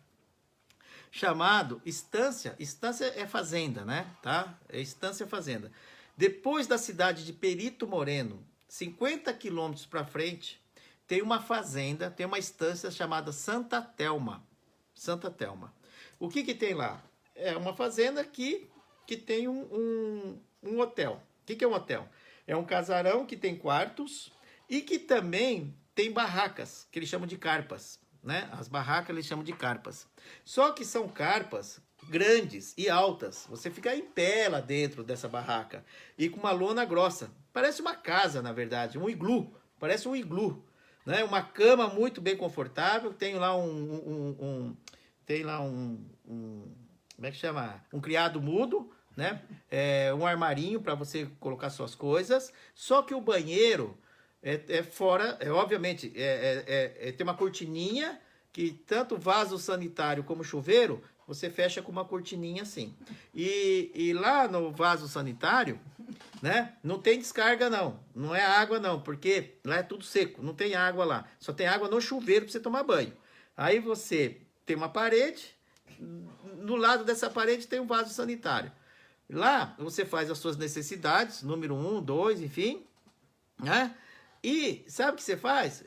Chamado Estância. Estância é fazenda, né? Tá? É Estância Fazenda. Depois da cidade de Perito Moreno, 50 quilômetros para frente, tem uma fazenda, tem uma estância chamada Santa Telma. Santa Telma. O que tem lá? É uma fazenda que tem um hotel. O que é um hotel? É um casarão que tem quartos e que também tem barracas, que eles chamam de carpas, né? As barracas eles chamam de carpas. Só que são carpas grandes e altas. Você fica em pé lá dentro dessa barraca e com uma lona grossa. Parece uma casa, na verdade, um iglu. Parece um iglu, né? Uma cama muito bem confortável. Tem lá como é que chama? Um criado mudo, né? Um armarinho para você colocar suas coisas. Só que o banheiro fora, obviamente, tem uma cortininha que tanto vaso sanitário como chuveiro, você fecha com uma cortininha assim. E lá no vaso sanitário, né? Não tem descarga não, não é água não, porque lá é tudo seco, não tem água lá. Só tem água no chuveiro para você tomar banho. Aí você tem uma parede, no lado dessa parede tem um vaso sanitário. Lá você faz as suas necessidades, número 1, 2, enfim, né? E sabe o que você faz?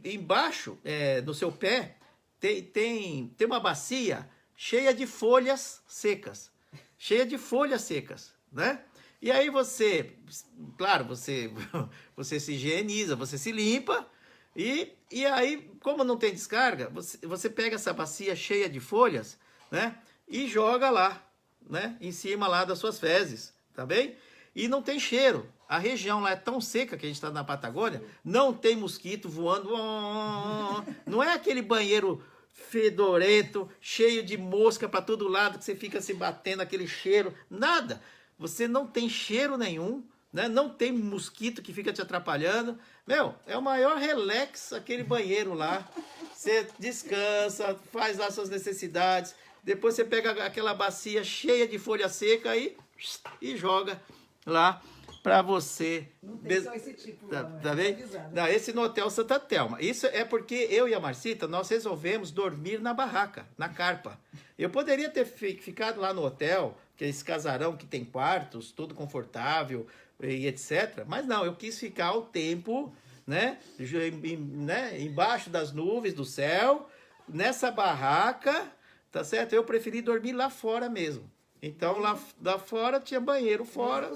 Embaixo, no seu pé, tem uma bacia cheia de folhas secas. Cheia de folhas secas, né? E aí você, claro, você se higieniza, você se limpa. E aí, como não tem descarga, você pega essa bacia cheia de folhas, né? E joga lá, né? Em cima lá das suas fezes, tá bem? E não tem cheiro. A região lá é tão seca que a gente está na Patagônia, não tem mosquito voando. Não é aquele banheiro fedorento, cheio de mosca para todo lado, que você fica se batendo, aquele cheiro. Nada. Você não tem cheiro nenhum, né? Não tem mosquito que fica te atrapalhando. Meu, é o maior relax aquele banheiro lá. Você descansa, faz lá suas necessidades. Depois você pega aquela bacia cheia de folha seca e joga lá para você. Não tem só esse tipo. Tá vendo? Não, esse no Hotel Santa Telma. Isso é porque eu e a Marcita, nós resolvemos dormir na barraca, na carpa. Eu poderia ter ficado lá no hotel, que é esse casarão que tem quartos, tudo confortável e etc. Mas não, eu quis ficar o tempo, né, embaixo das nuvens do céu, nessa barraca, tá certo? Eu preferi dormir lá fora mesmo. Então, lá fora tinha banheiro fora.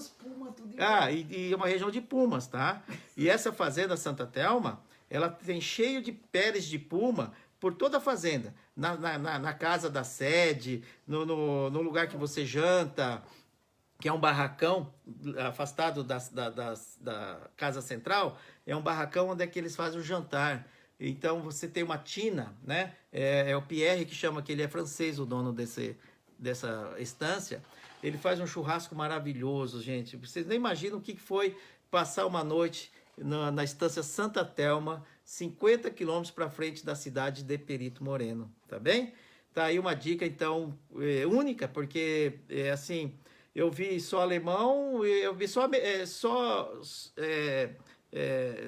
E uma região de pumas, tá? E essa fazenda Santa Telma, ela tem cheio de peles de puma por toda a fazenda. Na casa da sede, no lugar que você janta, que é um barracão afastado da casa central, é um barracão onde é que eles fazem o jantar. Então, você tem uma tina, né? É o Pierre que chama, que ele é francês, o dono dessa estância. Ele faz um churrasco maravilhoso, gente. Vocês nem imaginam o que foi passar uma noite na estância Santa Telma, 50 quilômetros para frente da cidade de Perito Moreno, tá bem? Tá aí uma dica, então, única, porque, assim, eu vi só alemão, eu vi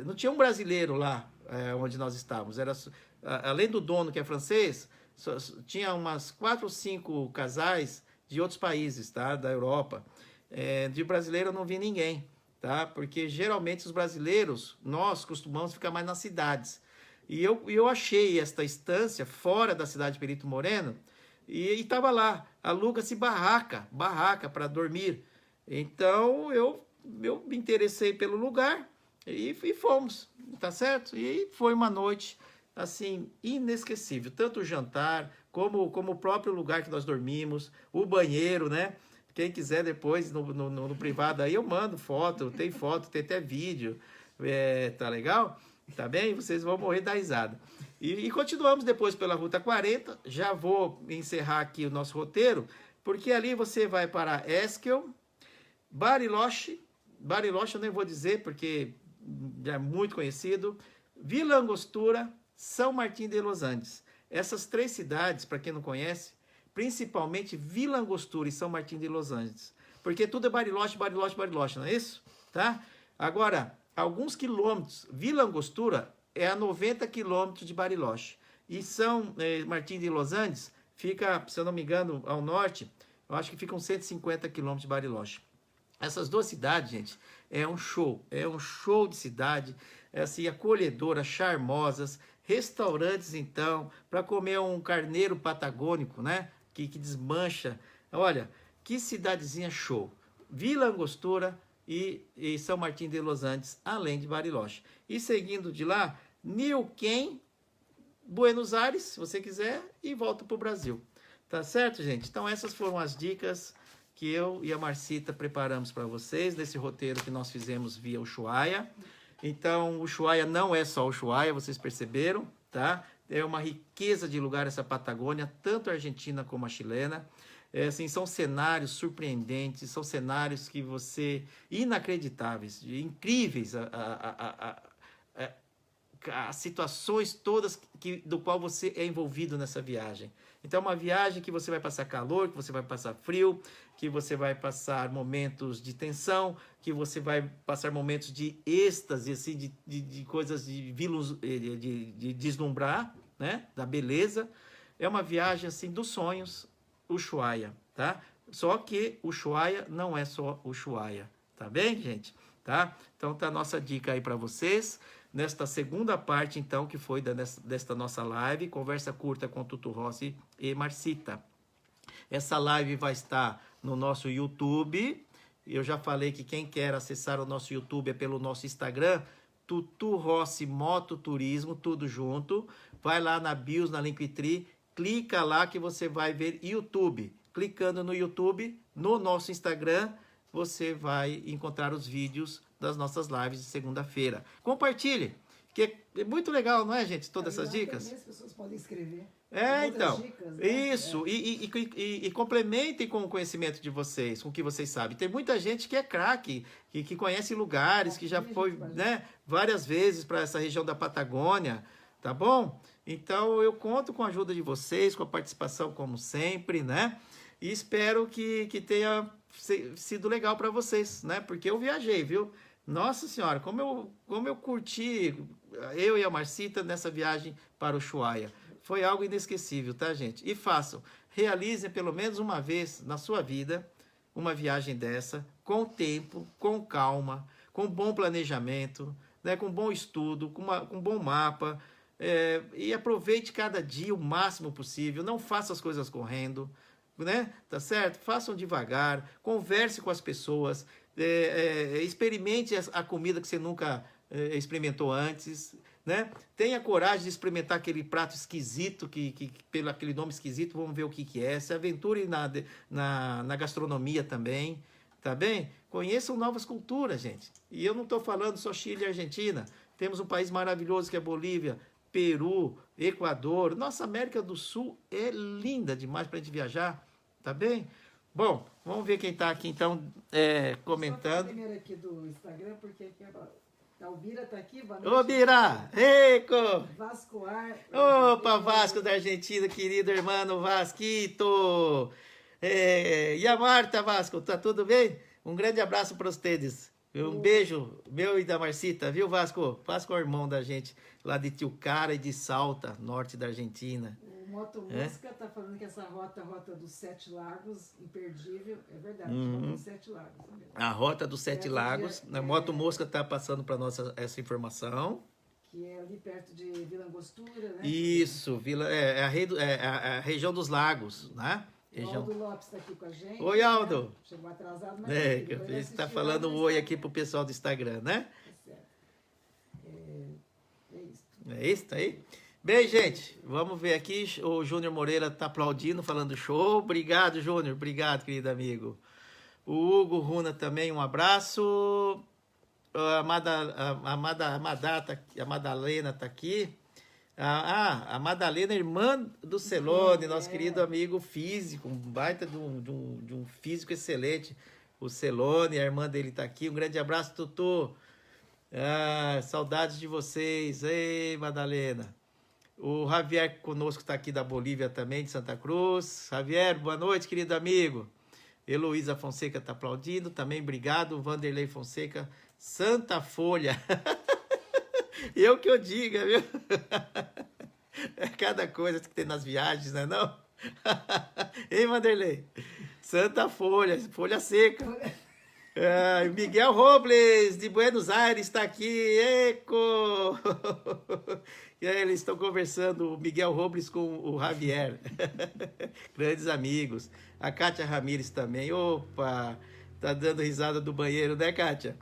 não tinha um brasileiro lá onde nós estávamos. Além do dono, que é francês, tinha umas 4 ou 5 casais de outros países, tá? Da Europa. De brasileiro eu não vi ninguém, tá? Porque geralmente os brasileiros, nós costumamos ficar mais nas cidades. E eu achei esta estância fora da cidade de Perito Moreno e estava lá, aluga-se barraca para dormir. Então eu me interessei pelo lugar e fomos, tá certo? E foi uma noite assim, inesquecível. Tanto o jantar, como o próprio lugar que nós dormimos, o banheiro, né? Quem quiser depois, no privado aí, eu mando foto, tem até vídeo. Tá legal? Tá bem? Vocês vão morrer da risada. E continuamos depois pela Ruta 40. Já vou encerrar aqui o nosso roteiro, porque ali você vai para Esquel, Bariloche eu nem vou dizer, porque já é muito conhecido, Vila Angostura, São Martin de los Andes. Essas 3 cidades, para quem não conhece, principalmente Vila Angostura e São Martin de los Andes. Porque tudo é Bariloche, não é isso? Tá? Agora, alguns quilômetros, Vila Angostura é a 90 quilômetros de Bariloche. E São Martin de los Andes fica, se eu não me engano, ao norte, eu acho que ficam 150 quilômetros de Bariloche. Essas 2 cidades, gente, é um show de cidade, assim, acolhedoras, charmosas, restaurantes, então, para comer um carneiro patagônico, né, que desmancha. Olha, que cidadezinha show. Vila Angostura e São Martin de los Andes, além de Bariloche. E seguindo de lá, Neuquén, Buenos Aires, se você quiser, e volta para o Brasil. Tá certo, gente? Então, essas foram as dicas que eu e a Marcita preparamos para vocês, nesse roteiro que nós fizemos via Ushuaia. Então, o Ushuaia não é só o Ushuaia, vocês perceberam, tá? É uma riqueza de lugar essa Patagônia, tanto a argentina como a chilena. Assim, são cenários surpreendentes, são cenários que inacreditáveis, incríveis, as situações todas do qual você é envolvido nessa viagem. Então, é uma viagem que você vai passar calor, que você vai passar frio, que você vai passar momentos de tensão, que você vai passar momentos de êxtase, assim, de coisas de deslumbrar, né? Da beleza. É uma viagem assim dos sonhos, Ushuaia, tá? Só que Ushuaia não é só Ushuaia, tá bem, gente? Tá? Então tá a nossa dica aí para vocês. Nesta segunda parte, então, que foi desta nossa live, conversa curta com Tutu Rossi e Marcita. Essa live vai estar no nosso YouTube. Eu já falei que quem quer acessar o nosso YouTube é pelo nosso Instagram, Tutu Rossi Mototurismo, tudo junto. Vai lá na Bios, na Linktree, clica lá que você vai ver YouTube. Clicando no YouTube, no nosso Instagram, você vai encontrar os vídeos das nossas lives de segunda-feira. Compartilhe, que é muito legal, não é, gente? Todas essas dicas. As pessoas podem escrever. Então, dicas, né? isso, e complementem com o conhecimento de vocês, com o que vocês sabem. Tem muita gente que é craque, que conhece lugares, que já foi, né, várias vezes para essa região da Patagônia, tá bom? Então, eu conto com a ajuda de vocês, com a participação como sempre, né? E espero que tenha sido legal para vocês, né? Porque eu viajei, viu? Nossa Senhora, como eu curti, eu e a Marcita, nessa viagem para o Ushuaia. Foi algo inesquecível, tá, gente? E façam, realizem pelo menos uma vez na sua vida uma viagem dessa, com tempo, com calma, com bom planejamento, né? Com bom estudo, com bom mapa. E aproveite cada dia o máximo possível, não faça as coisas correndo, né? Tá certo? Façam devagar, converse com as pessoas, experimente a comida que você nunca experimentou antes, né? Tenha coragem de experimentar aquele prato esquisito, que pelo aquele nome esquisito, vamos ver o que é. Se aventure na gastronomia também, tá bem? Conheçam novas culturas, gente. E eu não estou falando só Chile e Argentina. Temos um país maravilhoso que é Bolívia, Peru, Equador. Nossa América do Sul é linda demais para a gente viajar, tá bem? Bom, vamos ver quem está aqui então comentando. Só primeiro aqui do Instagram, porque aqui a Albira está aqui. Ô, Bira! Eico! Vascoar. Opa, Vasco da Argentina, querido irmão Vasquito! E a Marta, Vasco, tá tudo bem? Um grande abraço para vocês. Um beijo meu e da Marcita, viu, Vasco? Vasco é o irmão da gente, lá de Tilcara e de Salta, norte da Argentina. O Moto Mosca está falando que essa rota dos 7 Lagos, imperdível. É verdade, rota dos 7 Lagos. A rota dos 7 Lagos. A Moto Mosca está passando para nós essa informação. Que é ali perto de Vila Angostura, né? Isso, a região dos lagos, né? O Aldo Lopes está aqui com a gente. Oi, Aldo. Né? Chegou atrasado, mas a gente está falando um oi aqui pro pessoal do Instagram, né? Tá certo. É isso. É isso, tá aí? Bem, gente, vamos ver aqui. O Júnior Moreira está aplaudindo, falando show. Obrigado, Júnior. Obrigado, querido amigo. O Hugo Runa também, um abraço. A Madalena está aqui. A Madalena, irmã do Celone, nosso querido amigo físico, um baita de um físico excelente. O Celone, a irmã dele está aqui. Um grande abraço, Tutu. Saudades de vocês. Ei, Madalena. O Javier conosco está aqui da Bolívia também, de Santa Cruz. Javier, boa noite, querido amigo. Heloísa Fonseca está aplaudindo também, obrigado. Vanderlei Fonseca, Santa Folha. Eu que eu diga, viu? É cada coisa que tem nas viagens, né não? Ei, Vanderlei? Santa Folha, folha seca. Miguel Robles, de Buenos Aires, está aqui. Eco! E aí, eles estão conversando, o Miguel Robles com o Javier. Grandes amigos. A Kátia Ramires também. Opa! Tá dando risada do banheiro, né, Kátia?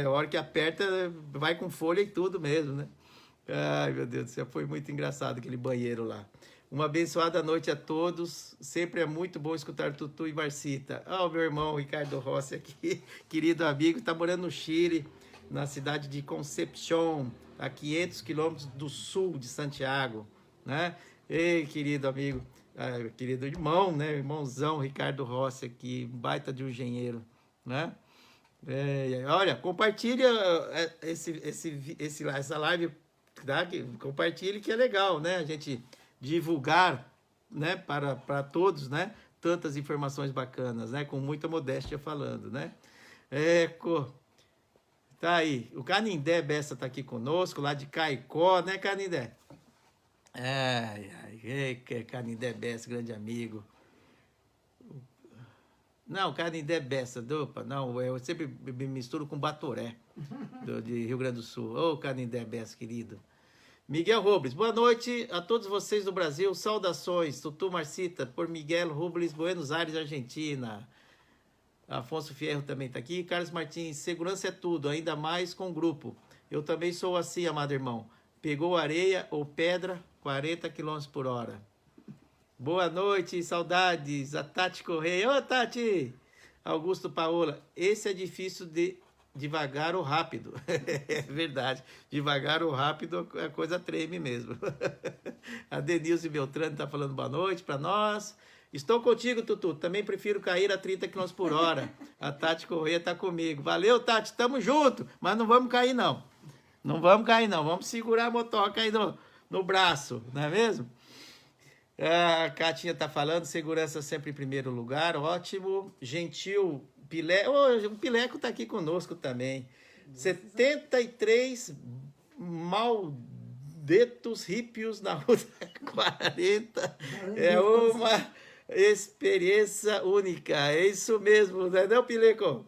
A hora que aperta, vai com folha e tudo mesmo, né? Ai, meu Deus do céu, foi muito engraçado aquele banheiro lá. Uma abençoada noite a todos. Sempre é muito bom escutar Tutu e Marcita. O meu irmão Ricardo Rossi aqui, querido amigo, está morando no Chile, na cidade de Concepción, a 500 quilômetros do sul de Santiago, né? Ei, querido amigo, querido irmão, né? Irmãozão Ricardo Rossi aqui, baita de um engenheiro, né? Olha, compartilha essa live, tá? Compartilhe que é legal, né? A gente divulgar, né, para todos, né, tantas informações bacanas, né, com muita modéstia falando, né. Tá aí, o Canindé Bessa tá aqui conosco, lá de Caicó, né, Canindé? Canindé Bessa, grande amigo. Não, Canindé Bessa, não, eu sempre me misturo com Batoré, de Rio Grande do Sul. Canindé Bessa, querido. Miguel Robles, boa noite a todos vocês do Brasil, saudações, Tutu Marcita, por Miguel Robles, Buenos Aires, Argentina. Afonso Fierro também está aqui. Carlos Martins, segurança é tudo, ainda mais com grupo. Eu também sou assim, amado irmão. Pegou areia ou pedra, 40 km por hora. Boa noite, saudades. A Tati Correia. Ô, Tati! Augusto Paola, esse é difícil de devagar ou rápido. É verdade. Devagar ou rápido, a coisa treme mesmo. A Denilze Beltrame está falando boa noite para nós. Estou contigo, Tutu. Também prefiro cair a 30 km por hora. A Tati Corrêa está comigo. Valeu, Tati. Tamo junto. Mas não vamos cair, não. Não vamos cair, não. Vamos segurar a motoca aí no braço. Não é mesmo? A Catinha está falando. Segurança sempre em primeiro lugar. Ótimo. Gentil Pilé. Oh, o Pileco está aqui conosco também. 73 malditos hípios na Ruta 40. É uma experiência única. É isso mesmo, não é não, Pileco?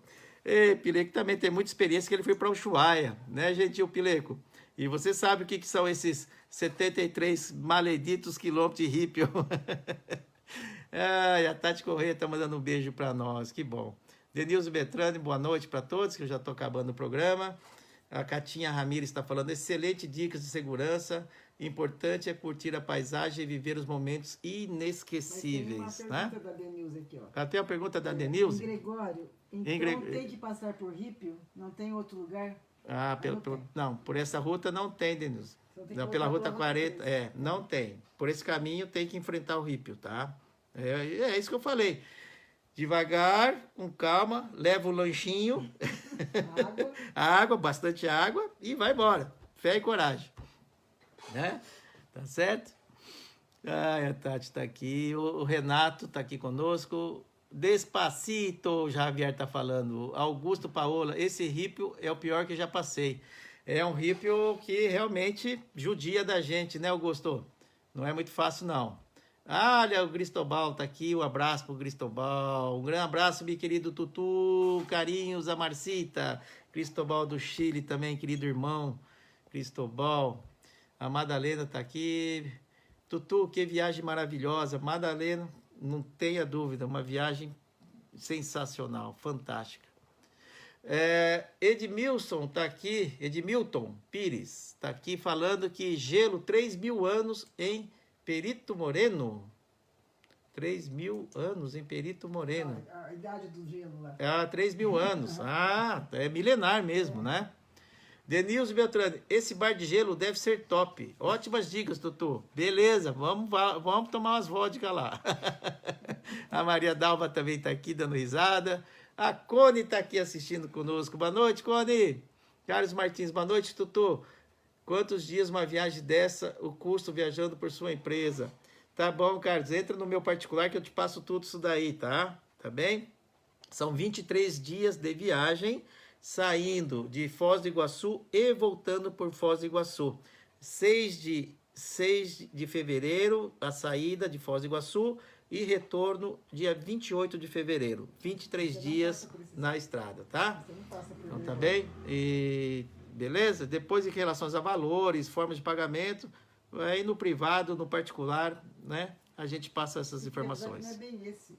Pileco também tem muita experiência, que ele foi para Ushuaia, né, gentil Pileco? E você sabe o que são esses 73 malditos quilômetros de hípio. A Tati Corrêa está mandando um beijo para nós, que bom. Denilson Beltrame, boa noite para todos, que eu já estou acabando o programa. A Catinha Ramires está falando, excelente dicas de segurança. Importante é curtir a paisagem e viver os momentos inesquecíveis. Tem uma pergunta da Denilson aqui, ó. Tem uma pergunta da Denilson? Gregório, então tem que passar por Rípio? Não tem outro lugar? Não, por essa ruta não tem, Denilson. Não, pela Ruta 40, não tem. Por esse caminho tem que enfrentar o Rípio, tá? É isso que eu falei. Devagar, com calma, leva o lanchinho, água, bastante água e vai embora. Fé e coragem. Né? Tá certo? A Tati tá aqui, o Renato tá aqui conosco. Despacito, o Javier tá falando. Augusto Paola, esse rípio é o pior que já passei. É um rípio que realmente judia da gente, né, Augusto? Não é muito fácil, não. Olha, o Cristobal tá aqui, um abraço pro Cristobal. Um grande abraço, meu querido Tutu, carinhos a Marcita. Cristobal do Chile também, querido irmão. Cristobal. A Madalena tá aqui. Tutu, que viagem maravilhosa. Madalena, não tenha dúvida, uma viagem sensacional, fantástica. Edmilson tá aqui, Edmilton Pires, tá aqui falando que gelo 3.000 anos em Perito Moreno. 3.000 anos em Perito Moreno. A idade do gelo lá. 3.000 anos. É milenar mesmo, né? Denilson Beltrame, esse bar de gelo deve ser top. Ótimas dicas, Tutu. Beleza, vamos tomar umas vodka lá. A Maria Dalva também tá aqui dando risada. A Cone tá aqui assistindo conosco. Boa noite, Cone. Carlos Martins, boa noite, Tutu. Quantos dias uma viagem dessa, o custo viajando por sua empresa? Tá bom, Carlos, entra no meu particular que eu te passo tudo isso daí, tá? Tá bem? São 23 dias de viagem, saindo de Foz do Iguaçu e voltando por Foz do Iguaçu. 6 de fevereiro, a saída de Foz do Iguaçu e retorno dia 28 de fevereiro. 23 dias na estrada, tá? Então tá bem? Beleza? Depois, em relação a valores, formas de pagamento, aí no privado, no particular, né? A gente passa essas informações. Não é bem esse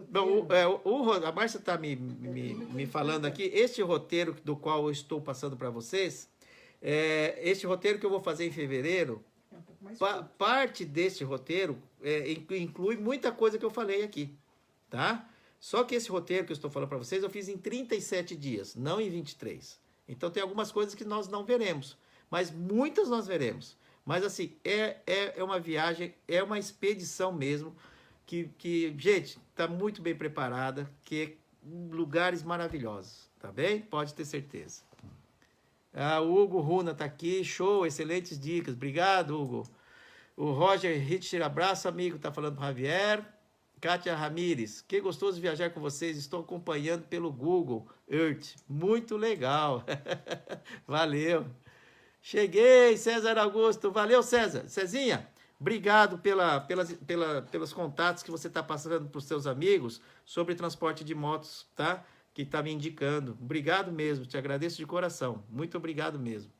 o roteiro. A Márcia está me falando aqui, este roteiro do qual eu estou passando para vocês, este roteiro que eu vou fazer em fevereiro, parte deste roteiro inclui muita coisa que eu falei aqui, tá? Só que esse roteiro que eu estou falando para vocês, eu fiz em 37 dias, não em 23. Então tem algumas coisas que nós não veremos, mas muitas nós veremos. Mas assim, é uma viagem, é uma expedição mesmo, que gente, está muito bem preparada, que lugares maravilhosos, tá bem? Pode ter certeza. O Hugo Runa está aqui, show, excelentes dicas, obrigado, Hugo. O Roger Hitcher, abraço, amigo, está falando para o Javier. Kátia Ramires, que gostoso viajar com vocês, estou acompanhando pelo Google Earth, muito legal. Valeu. Cheguei, César Augusto, valeu, César. Cezinha, obrigado pelos contatos que você está passando para os seus amigos sobre transporte de motos, tá? Que está me indicando. Obrigado mesmo, te agradeço de coração, muito obrigado mesmo.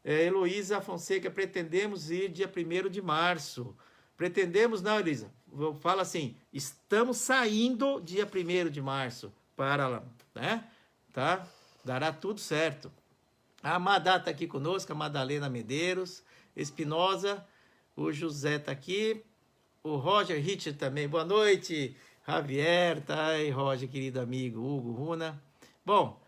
Heloísa Fonseca, pretendemos ir dia 1º de março. Pretendemos, não, Elisa? Fala assim, estamos saindo dia 1º de março para lá, né? Tá? Dará tudo certo. A Madá está aqui conosco, a Madalena Medeiros, Espinosa, o José está aqui, o Roger Hitcher também, boa noite, Javier, tá aí, Roger, querido amigo, Hugo Runa. Bom,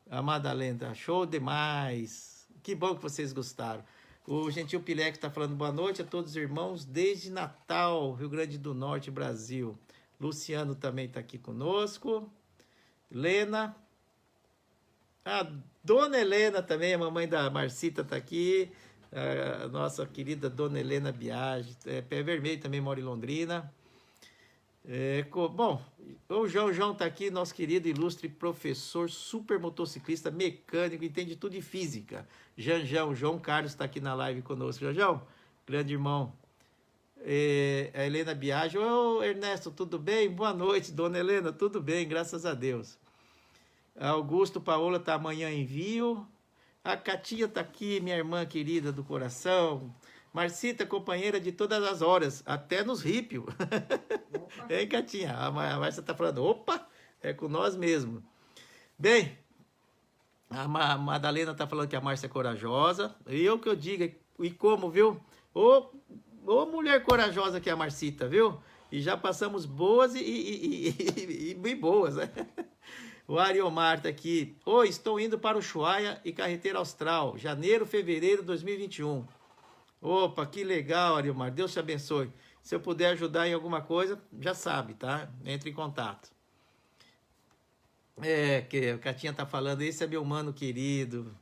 A Madalena, show demais. Que bom que vocês gostaram. O Gentil Pileco está falando boa noite a todos os irmãos desde Natal, Rio Grande do Norte, Brasil. Luciano também está aqui conosco. Lena. A Dona Helena também, a mamãe da Marcita está aqui. A nossa querida Dona Helena Biagi. Pé Vermelho também mora em Londrina. Bom, o João está aqui, nosso querido ilustre professor, super motociclista, mecânico, entende tudo de física. João Carlos está aqui na live conosco. Janjão, grande irmão. A Helena Biagi. Ô, Ernesto, tudo bem? Boa noite, Dona Helena, tudo bem, graças a Deus. Augusto Paola está amanhã em envio. A Catinha está aqui, minha irmã querida do coração. Marcita, companheira de todas as horas, até nos rípios. Hein, Catinha? A Marcia está falando, opa, é com nós mesmo. Bem, a Madalena está falando que a Márcia é corajosa. E eu que eu diga, e como, viu? Ô mulher corajosa que é a Marcita, viu? E já passamos boas e boas, né? O Ariomar está aqui. Estou indo para o Ushuaia e Carreteira Austral, janeiro, fevereiro de 2021. Opa, que legal, Ariomar. Deus te abençoe. Se eu puder ajudar em alguma coisa, já sabe, tá? Entre em contato. Que a Catinha tá falando, esse é meu mano querido.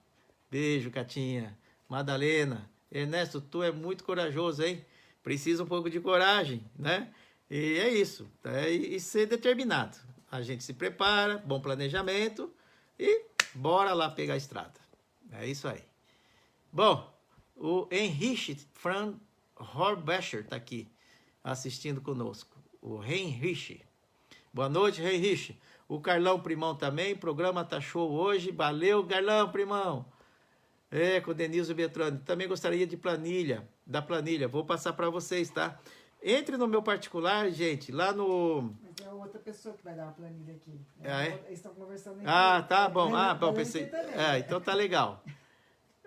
Beijo, Catinha. Madalena, Ernesto, tu é muito corajoso, hein? Precisa um pouco de coragem, né? E é isso, tá? E ser determinado. A gente se prepara, bom planejamento e bora lá pegar a estrada. É isso aí. Bom, o Henrich Fran Horbecher tá aqui assistindo conosco. O Henrich. Boa noite, Henrich. O Carlão Primão também. O programa tá show hoje. Valeu, Carlão Primão. Com o Denilson Beltrano. Também gostaria de da planilha. Vou passar para vocês, tá? Entre no meu particular, gente, lá no... Mas é outra pessoa que vai dar uma planilha aqui. Eles estão conversando aqui. Tá bom. Pensei... então tá legal.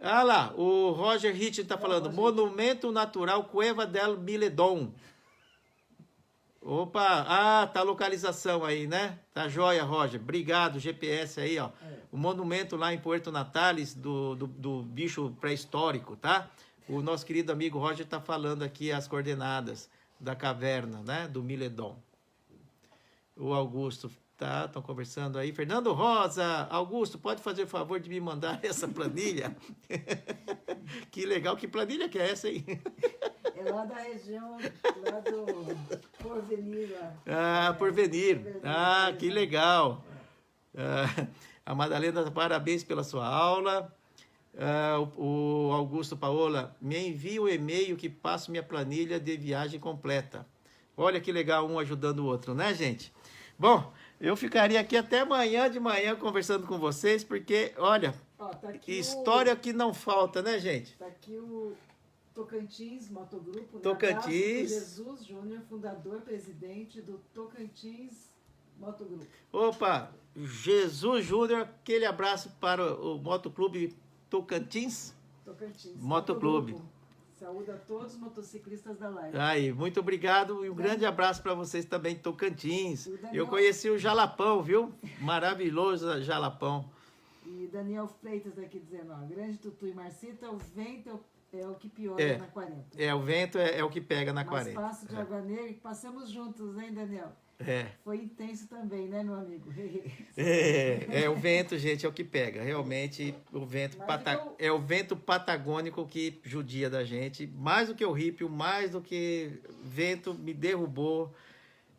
Lá, o Roger Hitch está falando, Monumento Natural Cueva del Miledon. Opa, tá a localização aí, né? Tá joia, Roger. Obrigado, GPS aí, ó. O monumento lá em Puerto Natales do bicho pré-histórico, tá? O nosso querido amigo Roger tá falando aqui as coordenadas da caverna, né? Do Miledon. O Augusto, estão conversando aí. Fernando Rosa, Augusto, pode fazer o favor de me mandar essa planilha? Que legal, que planilha que é essa aí? É lá da região, lá do Porvenir. Lá. Porvenir. Que legal. A Madalena, parabéns pela sua aula. O Augusto Paola, me envia o e-mail que passo minha planilha de viagem completa. Olha que legal, um ajudando o outro, né, gente? Bom, eu ficaria aqui até amanhã de manhã conversando com vocês, porque, olha, tá história que não falta, né, gente? Tá aqui o Tocantins Motogrupo. Tocantins. Jesus Júnior, fundador, presidente do Tocantins Motogrupo. Opa, Jesus Júnior, aquele abraço para o Motoclube Tocantins. Motoclube. Saúde a todos os motociclistas da live. Aí, muito obrigado e um grande abraço para vocês também, Tocantins. Eu conheci o Jalapão, viu? Maravilhoso Jalapão. E Daniel Freitas aqui dizendo, grande Tutu e Marcita, o vento é o que piora na 40. O vento é o que pega na 40. Passo de Água Negra, passamos juntos, hein, Daniel? Foi intenso também, né, meu amigo? O vento, gente, é o que pega. Realmente, o vento é o vento patagônico que judia da gente. Mais do que o rípio, mais do que vento me derrubou.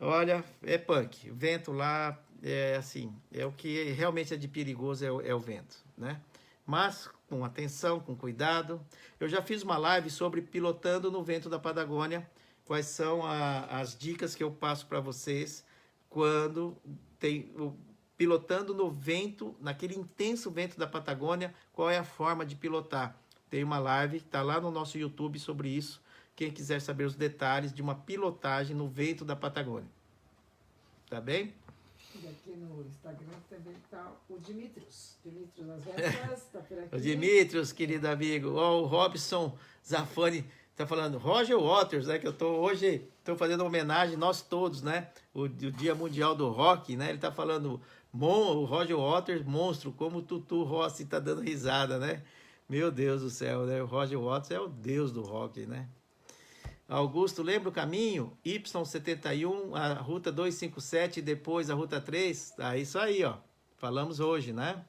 Olha, é punk. O vento lá é assim, é o que realmente é de perigoso, é o vento, né? Mas com atenção, com cuidado. Eu já fiz uma live sobre pilotando no vento da Patagônia. Quais são as dicas que eu passo para vocês quando pilotando no vento, naquele intenso vento da Patagônia, qual é a forma de pilotar? Tem uma live, está lá no nosso YouTube sobre isso. Quem quiser saber os detalhes de uma pilotagem no vento da Patagônia. Tá bem? E aqui no Instagram também está o Dimitrios. Dimitrios nas ventas, está por aqui. O Dimitrios, querido amigo. O Robson Zafani Tá falando Roger Waters, né? Que eu tô hoje fazendo uma homenagem, nós todos, né? O Dia Mundial do Rock, né? Ele tá falando, o Roger Waters, monstro, como o Tutu Rossi tá dando risada, né? Meu Deus do céu, né? O Roger Waters é o deus do rock, né? Augusto, lembra o caminho? Y71, a ruta 257 e depois a ruta 3? Ah, isso aí, ó. Falamos hoje, né?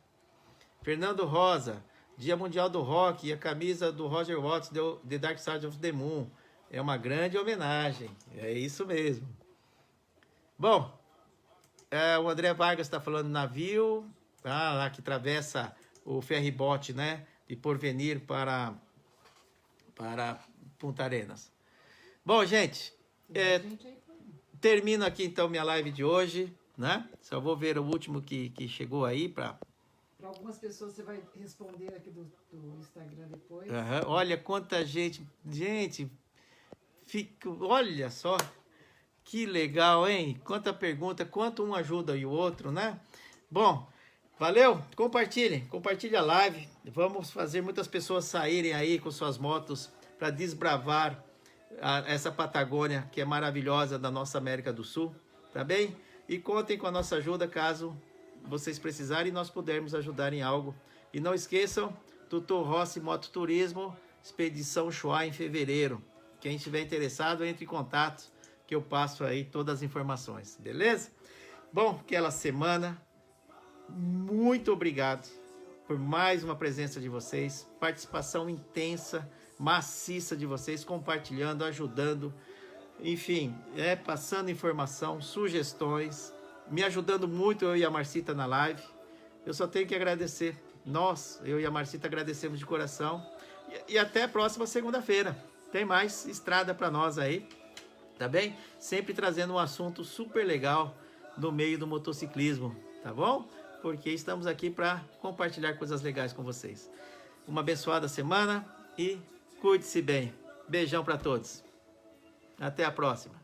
Fernando Rosa, Dia Mundial do Rock e a camisa do Roger Waters, The Dark Side of the Moon. É uma grande homenagem. É isso mesmo. Bom, o André Vargas está falando navio, lá que atravessa o ferryboat, né? De Porvenir para Punta Arenas. Bom, gente, termino aqui então minha live de hoje, né? Só vou ver o último que chegou aí para... Para algumas pessoas você vai responder aqui do Instagram depois. Olha quanta gente, olha só, que legal, hein? Quanta pergunta, quanto um ajuda e o outro, né? Bom, valeu, compartilhe a live, vamos fazer muitas pessoas saírem aí com suas motos para desbravar essa Patagônia que é maravilhosa da nossa América do Sul, tá bem? E contem com a nossa ajuda caso vocês precisarem e nós pudermos ajudar em algo. E não esqueçam, Tutu Rossi Mototurismo, Expedição Ushuaia em fevereiro. Quem estiver interessado, entre em contato, que eu passo aí todas as informações, beleza? Bom, aquela semana, muito obrigado por mais uma presença de vocês, participação intensa, maciça de vocês, compartilhando, ajudando, enfim, passando informação, sugestões, me ajudando muito, eu e a Marcita na live. Eu só tenho que agradecer. Nós, eu e a Marcita, agradecemos de coração. E até a próxima segunda-feira. Tem mais estrada para nós aí, tá bem? Sempre trazendo um assunto super legal no meio do motociclismo, tá bom? Porque estamos aqui para compartilhar coisas legais com vocês. Uma abençoada semana e cuide-se bem. Beijão para todos. Até a próxima.